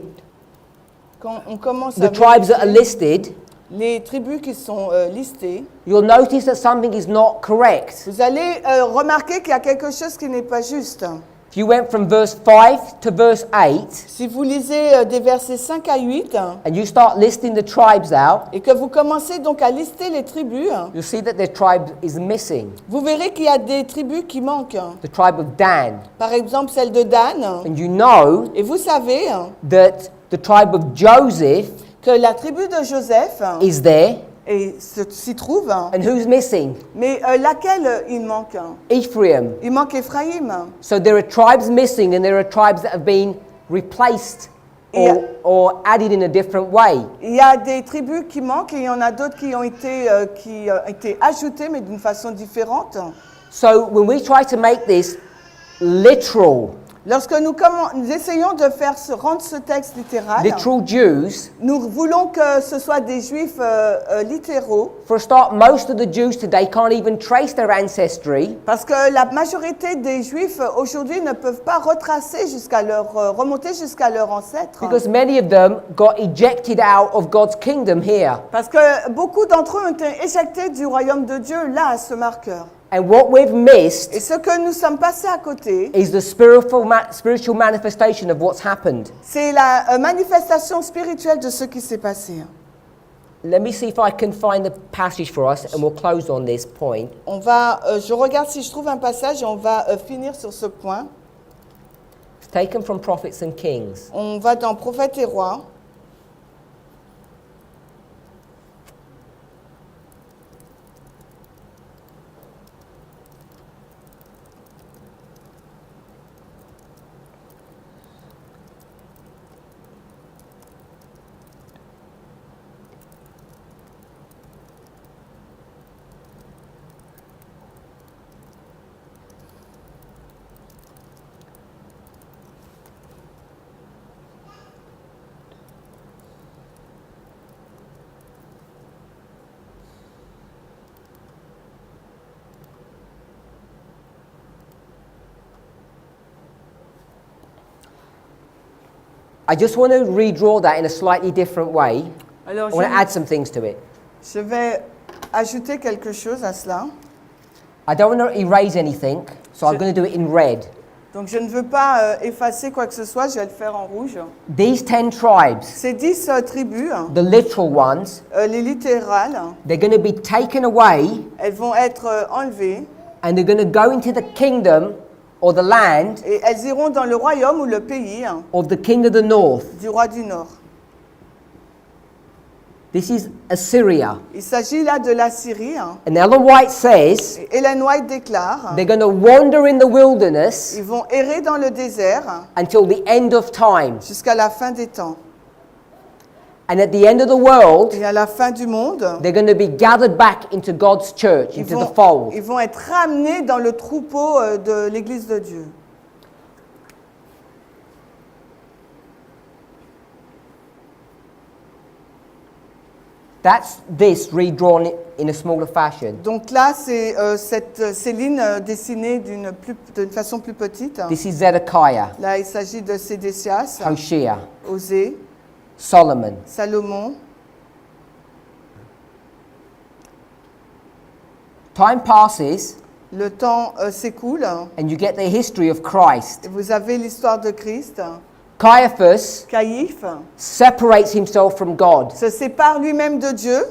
quand on commence the à tribes that are vérifier listed, les tribus qui sont listées, you'll notice that something is not correct. vous allez remarquer qu'il y a quelque chose qui n'est pas juste. If you went from verse 5 to verse 8 Si vous lisez des versets 5 à 8 and you start listing the tribes out, et que vous commencez donc à lister les tribus, you'll see that their tribe is missing. vous verrez qu'il y a des tribus qui manquent. The tribe of Dan. Par exemple, celle de Dan. And you know Et vous savez that the tribe of Joseph que la tribu de Joseph is there. s'y trouve. And who's missing? Mais laquelle il manque? Ephraim. Il manque Éphraïm. So there are tribes missing and there are tribes that have been replaced or added in a different way. Il y a des tribus qui manquent et il y en a d'autres qui ont été ajoutées mais d'une façon différente. So when we try to make this literal, Lorsque nous essayons de rendre ce texte littéral, literal Jews, nous voulons que ce soit des juifs littéraux, for a start, most of the Jews today can't even trace their ancestry parce que la majorité des juifs aujourd'hui ne peuvent pas retracer remonter jusqu'à leur ancêtre. because many of them got ejected out of God's kingdom here. Parce que beaucoup d'entre eux ont été éjectés du royaume de Dieu là à ce marqueur. And what we've missed Et ce que nous sommes passés à côté, is the spiritual manifestation of what's happened. c'est la manifestation spirituelle de ce qui s'est passé. let me see if I can find the passage for us and we'll close on this point. Je regarde si je trouve un passage et on va finir sur ce point. It's taken from Prophets and Kings. On va dans Prophètes et Rois. I just want to redraw that in a slightly different way. Alors, I want to add some things to it. je vais ajouter quelque chose à cela. I don't want to erase anything, so I'm going to do it in red. Donc je ne veux pas effacer quoi que ce soit, je vais le faire en rouge. These 10 tribes, Ces 10 tribus, the literal ones, les littérales, they're going to be taken away elles vont être enlevées and they're going to go into the kingdom or the land et elles iront dans le royaume ou le pays of the king of the north. du roi du Nord. This is Assyria. Il s'agit là de la Syrie. And Ellen White says Et Ellen White déclare, they're going to wander in the wilderness ils vont errer dans le désert until the end of time. jusqu'à la fin des temps. And at the end of the world, Et à la fin du monde, they're going to be gathered back into God's church, into the fold. ils vont être ramenés dans le troupeau de l'Église de Dieu. That's this redrawn in a smaller fashion. Donc là, c'est ces lignes dessinées d'une façon plus petite. This is Zedekiah, Là, il s'agit de Sédécias, Hoshea, Osée, Solomon. Salomon. Time passes Le temps s'écoule and you get the history of Christ. et vous avez l'histoire de Christ. Caiaphas Caïphe separates himself from God. se sépare lui-même de Dieu.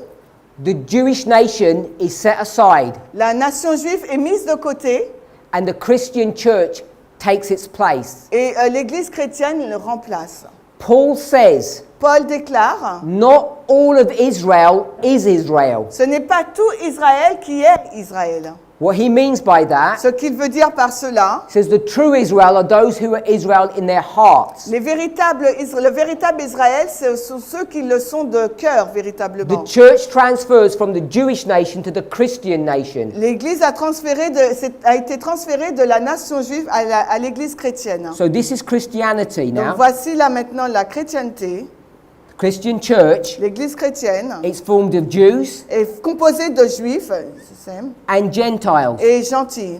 The Jewish nation is set aside La nation juive est mise de côté and the Christian church takes its place. et l'Église chrétienne le remplace. Paul says, Paul déclare, not all of Israel is Israel. ce n'est pas tout Israël qui est Israël. What he means by that, Ce qu'il veut dire par cela, says the true Israel are those who are Israel in their hearts. le véritable Israël, ce sont ceux qui le sont de cœur véritablement. The church transfers from the Jewish nation to the Christian nation. L'Église a été transférée de la nation juive à l'Église chrétienne. So this is Christianity Donc now. voici là maintenant la chrétienté. Christian church, L'Église chrétienne it's formed of Jews est composée de juifs and Gentiles. et gentils.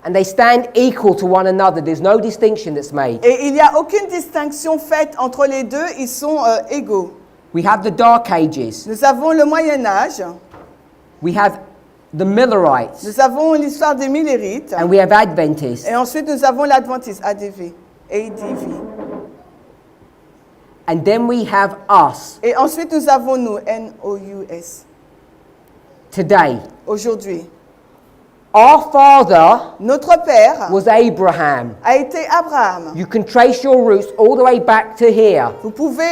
And they stand equal to one another. There's no distinction that's made. Et il n'y a aucune distinction faite entre les deux, ils sont égaux. We have the Dark Ages. Nous avons le Moyen Âge, We have the Millerites. nous avons l'histoire des Millérites, And we have Adventists. et ensuite nous avons l'Adventisme, ADV. And then we have us Et ensuite nous avons nous, NOUS, today. aujourd'hui. Our father Notre père was Abraham. a été Abraham. You can trace your roots all the way back to here, Vous pouvez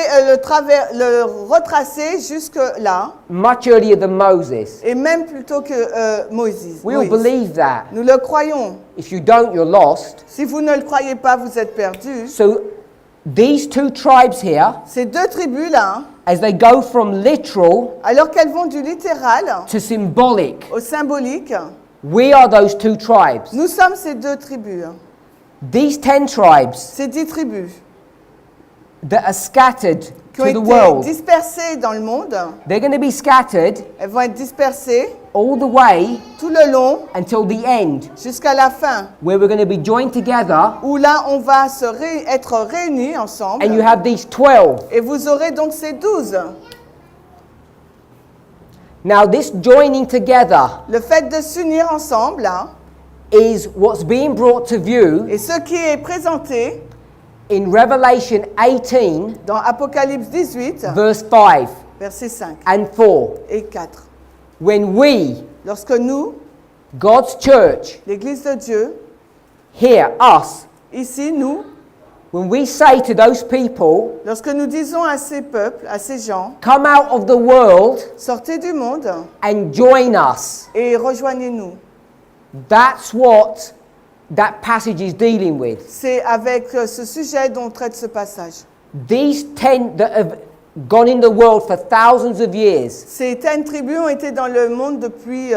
le retracer jusque là, much earlier than Moses. et même plutôt que Moïse. We all believe that. Nous le croyons. If you don't, you're lost. Si vous ne le croyez pas, vous êtes perdus. So these two tribes here, Ces deux tribus-là, as they go from literal alors qu'elles vont du littéral to symbolic, au symbolique, we are those two tribes. nous sommes ces deux tribus. These 10 tribes Ces 10 tribus that are scattered qui ont to the été world, dispersées dans le monde, they're going to be scattered elles vont être dispersées all the way tout le long until the end, jusqu'à la fin, where we're going to be joined together, où là on va être réunis ensemble. and you have these 12. Et vous aurez donc ces 12. Now, this joining together Le fait de s'unir ensemble, là, is what's being brought to view et ce qui est présenté in Revelation 18, Dans Apocalypse 18, verse 5 versets 5 and 4, et 4. when we, Lorsque nous, God's church, l'Église de Dieu, here, us, ici, nous, when we say to those people, lorsque nous disons à ces peuples, à ces gens, come out of the world sortez du monde and join us, et rejoignez-nous. that's what that passage is dealing with. C'est avec ce sujet dont traite ce passage. These 10 that have gone in the world for thousands of years Ces 10 tribus ont été dans le monde depuis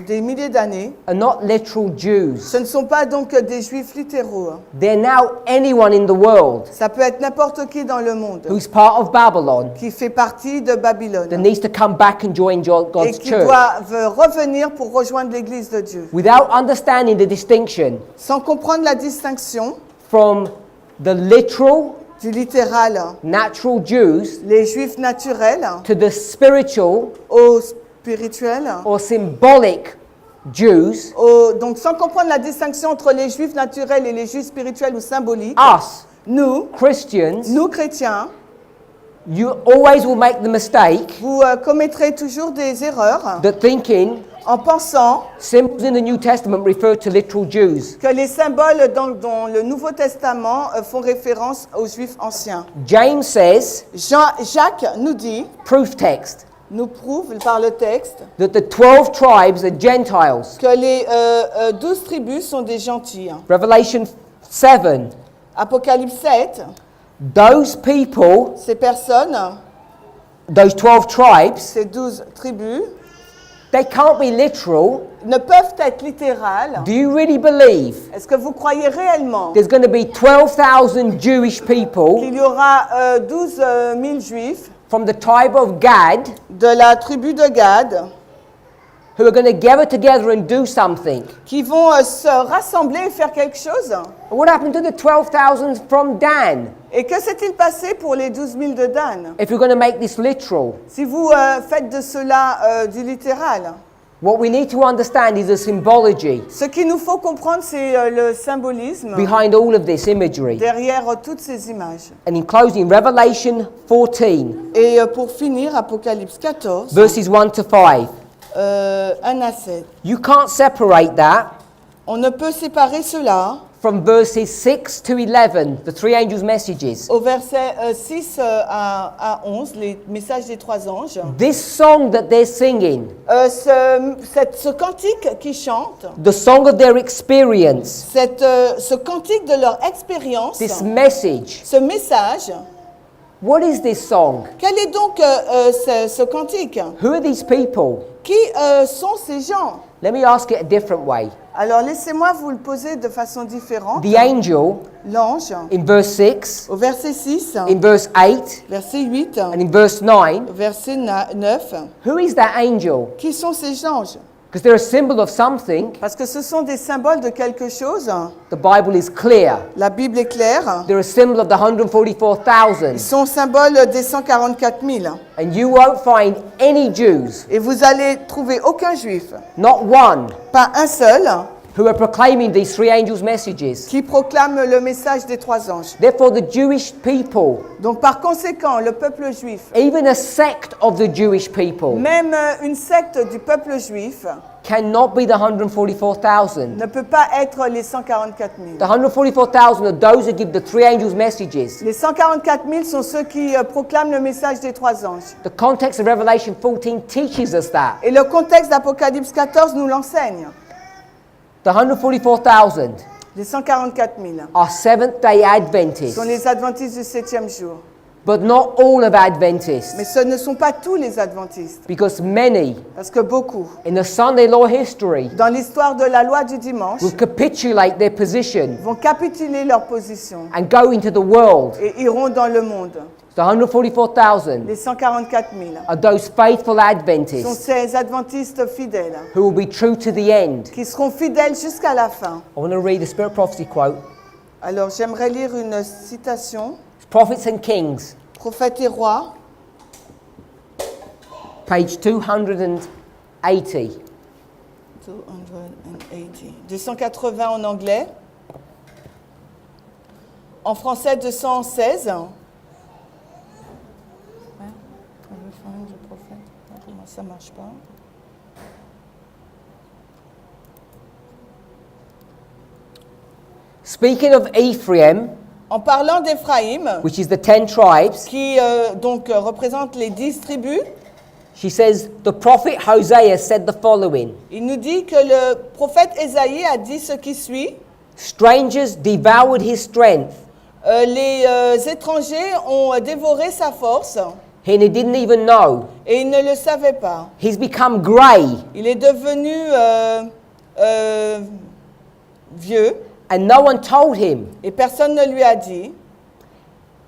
des milliers d'années. are not literal Jews. Ce ne sont pas donc des juifs littéraux. They're now anyone in the world Ça peut être n'importe qui dans le monde who's part of Babylon qui fait partie de Babylone that needs to come back and join et God's qui church doivent revenir pour rejoindre l'Église de Dieu. without understanding the distinction Sans comprendre la distinction from the literal, du littéral, natural Jews les juifs naturels, to the spiritual aux spirituels, or symbolic Jews, donc sans comprendre la distinction entre les juifs naturels et les juifs spirituels ou symboliques, us, nous Christians, chrétiens, you always will make the mistake vous commettrez toujours des erreurs that thinking en pensant symbols in the New Testament refer to literal Jews. que les symboles dans le Nouveau Testament font référence aux juifs anciens. James says, Jacques nous dit, proof text, nous prouve par le texte, that the 12 tribes are Gentiles. que les 12 tribus sont des gentils. Revelation 7, Apocalypse 7, those people, ces personnes, those 12 tribes, ces 12 tribus, they can't be literal. ne peuvent être littérales. Do you really believe Est-ce que vous croyez réellement there's going to be 12,000 Jewish people qu'il y aura 12 000 juifs from the tribe of Gad de la tribu de Gad who are going to gather together and do something? qui vont se rassembler et faire quelque chose? What happened to the 12,000 from Dan Et que s'est-il passé pour les 12 000 de Dan? if you're going to make this literal? Si vous faites de cela du littéral, What we need to understand is the symbology ce qu'il nous faut comprendre, c'est le symbolisme behind all of this imagery. derrière toutes ces images. And in closing, Revelation 14, Et pour finir, Apocalypse 14, verses 1 to 5. 1 à 7. You can't separate that On ne peut séparer cela from verses 6 to 11, the three angels' messages. au verset 6 à 11, les messages des 3 anges. This song that they're singing, Ce cantique qu'ils chantent, the song of their experience, ce cantique de leur expérience, this message, ce message, what is this song? quel est donc ce cantique? Who are these people? Qui sont ces gens? Let me ask it a different way. Alors laissez-moi vous le poser de façon différente. The angel, L'ange, in verse 6, au verset 6, in verse 8, verset 8, and in verse 9, verset 9, who is that angel? qui sont ces anges? Because they're a symbol of something. Parce que ce sont des symboles de quelque chose. The Bible is clear. La Bible est claire. They're a symbol of the 144,000. Ils sont symboles des 144 000. And you won't find any Jews, Et vous allez trouver aucun juif, not one, pas un seul, who are proclaiming these three angels' messages. qui proclame le message des 3 anges. Therefore, the Jewish people, Donc par conséquent, le peuple juif, even a sect of the Jewish people, même une secte du peuple juif, cannot be the 144,000. ne peut pas être les 144 000. The 144,000 are those who give the three angels' messages. Les 144 000 sont ceux qui proclament le message des 3 anges. The context of Revelation 14 teaches us that. Et le contexte d'Apocalypse 14 nous l'enseigne. The 144,000 Les 144 000 are Seventh-day Adventists, sont les adventistes du 7e jour. but not all of Adventists, Mais ce ne sont pas tous les adventistes. because many Parce que beaucoup, in the Sunday law history dans l'histoire de la loi du dimanche, will capitulate their position vont capituler leur position and go into the world. et iront dans le monde. The 144,000 Les 144 000 are those faithful sont Adventists ces adventistes fidèles who will be true to the end. qui seront fidèles jusqu'à la fin. I want to read a Spirit Prophecy quote. Alors j'aimerais lire une citation. It's Prophets and Kings, Prophètes et rois, page 280. 280, en anglais. en français 216. Comment ça marche pas? Speaking of Ephraim, En parlant d'Éphraïm, which is the 10 tribes, qui donc représente les 10 tribus, she says, the prophet Hosea said the following: il nous dit que le prophète Ésaïe a dit ce qui suit. Strangers devoured his strength, Les étrangers ont dévoré sa force and he didn't even know. et il ne le savait pas. He's become grey, Il est devenu vieux and no one told him. et personne ne lui a dit.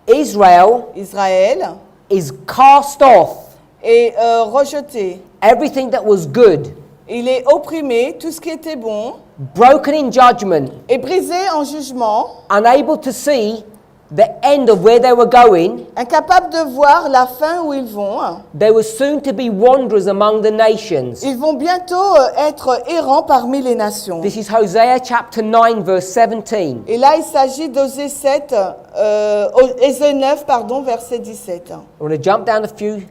Israel Israël is cast off. est rejeté. Everything that was good, Il est opprimé, tout ce qui était bon, broken in judgment, est brisé en jugement, unable to see the end of where they were going. incapable de voir la fin où ils vont. They were soon to be wanderers among the nations. Ils vont bientôt être errants parmi les nations. This is Hosea chapter 9, verse 17. Et là, il s'agit d'Osée 9, verset 17. I want to jump down a few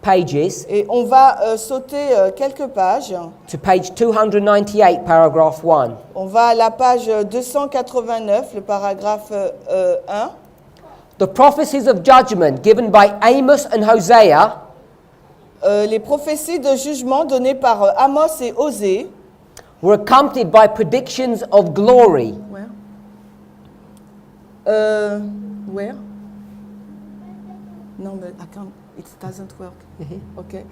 pages Et on va sauter quelques pages. to page 298, paragraph 1. On va à la page 289, le paragraphe 1. The prophecies of judgment given by Amos and Hosea Les prophéties de jugement données par Amos et Osée were accompanied by predictions of glory. Where? Non, mais it doesn't work. Ok.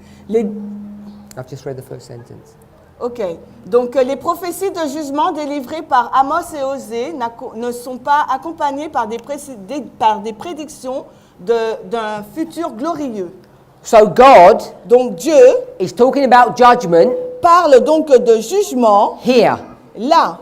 I've just read the first sentence. Ok. Donc, les prophéties de jugement délivrées par Amos et Osée ne sont pas accompagnées par des prédictions d'un futur glorieux. So God Donc, Dieu is talking about judgment parle donc de jugement here. là.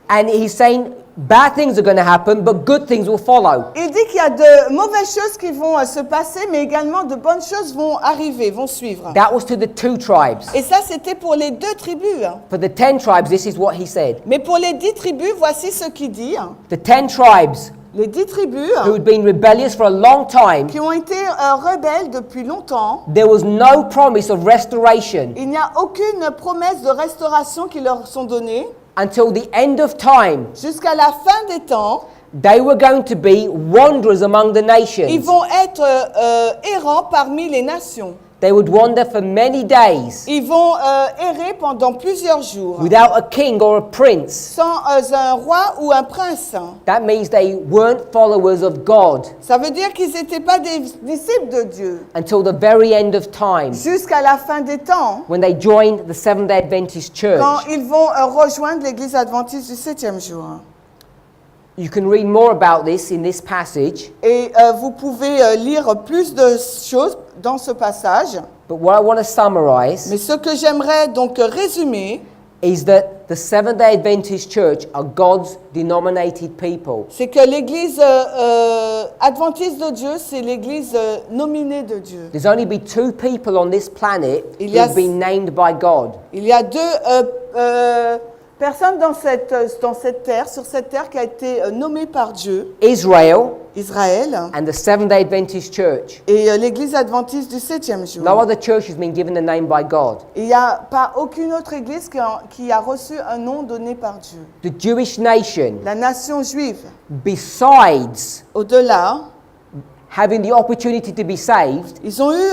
And he's saying bad things are going to happen, but good things will follow. Il dit qu'il y a de mauvaises choses qui vont se passer, mais également de bonnes choses vont arriver, vont suivre. That was to the 2 tribes. Et ça, c'était pour les 2 tribus. For the 10 tribes, this is what he said. Mais pour les 10 tribus, voici ce qu'il dit. The 10 tribes Les 10 tribus who had been rebellious for a long time, qui ont été rebelles depuis longtemps, there was no promise of restoration il n'y a aucune promesse de restauration qui leur sont données. until the end of time. Jusqu'à la fin des temps, They were going to be wanderers among the ils nations. vont être errants parmi les nations. They would wander for many days Ils vont errer pendant plusieurs jours, without a king or a prince. sans un roi ou un prince. That means they weren't followers of God Ça veut dire qu'ils n'étaient pas des disciples de Dieu. until the very end of time, Jusqu'à la fin des temps, when they joined the Seventh-day Adventist Church. quand ils vont rejoindre l'église adventiste du 7e jour. You can read more about this in this passage, Et vous pouvez lire plus de choses dans ce passage. but what I want to summarize Mais ce que j'aimerais donc résumer, is that the Seventh-day Adventist Church are God's denominated people. c'est que l'église adventiste de Dieu, c'est l'église nominée de Dieu. There's only been 2 people on this planet Il who y a- have been named by God. Il y a 2 personnes dans cette terre, sur cette terre qui a été nommée par Dieu, Israel Israël, and the Seventh-day Adventist Church. et l'église adventiste du 7e jour. No other church has been given a name by God. Il n'y a pas aucune autre église qui a reçu un nom donné par Dieu. The Jewish nation, La nation juive, besides au-delà, having the opportunity to be saved, ils ont eu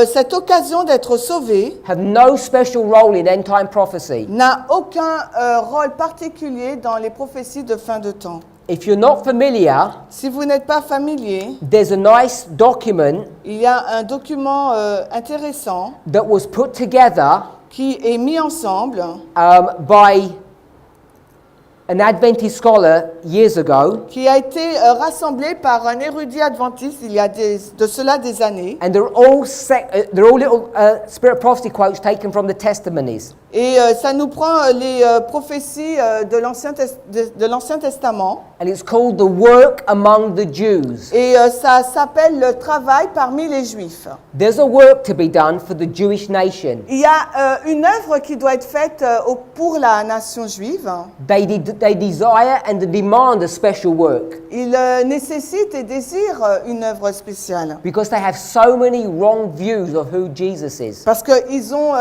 cette occasion d'être sauvés, have no special role in end-time prophecy. n'a aucun rôle particulier dans les prophéties de fin de temps. If you're not familiar, Si vous n'êtes pas familier, there's a nice document il y a un document intéressant that was put together qui est mis ensemble by an Adventist scholar years ago, qui a été rassemblé par un érudit adventiste il y a de cela des années. and they're all little spirit prophecy quotes taken from the testimonies. Et ça nous prend les prophéties de l'Ancien Testament. And it's called the work among the Jews. Et ça s'appelle le travail parmi les Juifs. There's a work to be done for the Jewish nation. Il y a une œuvre qui doit être faite pour la nation juive. They desire and demand a special work Ils nécessitent et désirent une œuvre spéciale. because they have so many wrong views of who Jesus is. Parce qu'ils ont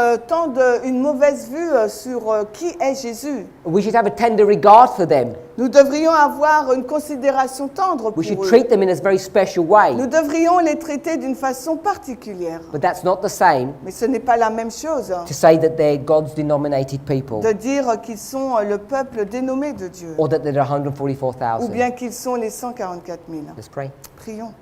une mauvaise vue sur qui est Jésus. We should have a tender regard for them. Nous devrions avoir une considération tendre pour We should eux. treat them in a very special way. Nous devrions les traiter d'une façon particulière. But that's not the same Mais ce n'est pas la même chose to say that they're God's denominated people de dire qu'ils sont le peuple dénommé de Dieu or that they're ou 144,000. bien qu'ils sont les 144 000. Let's pray. Prions.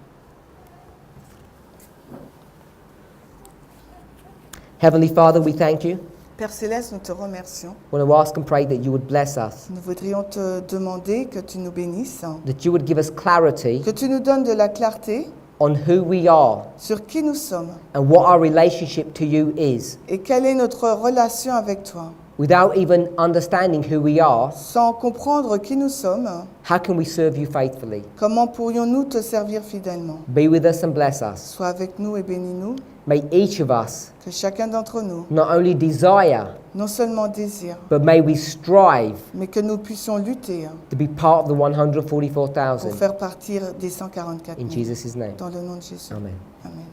Heavenly Father, we thank you. Père Céleste, nous te remercions. We want to ask and pray that you would bless us, Nous voudrions te demander que tu nous bénisses, that you would give us clarity que tu nous donnes de la clarté on who we are sur qui nous sommes and what our relationship to you is. et quelle est notre relation avec toi. Without even understanding who we are, Sans comprendre qui nous sommes, how can we serve you faithfully? comment pourrions-nous te servir fidèlement? Be with us and bless us. Sois avec nous et bénis-nous, May each of us que chacun d'entre nous, not only desire, non seulement désire, but may we strive mais que nous puissions lutter to be part of the pour 144,000. faire partir des 144 In 000. Jesus' name. Dans le nom de Jésus. Amen. Amen.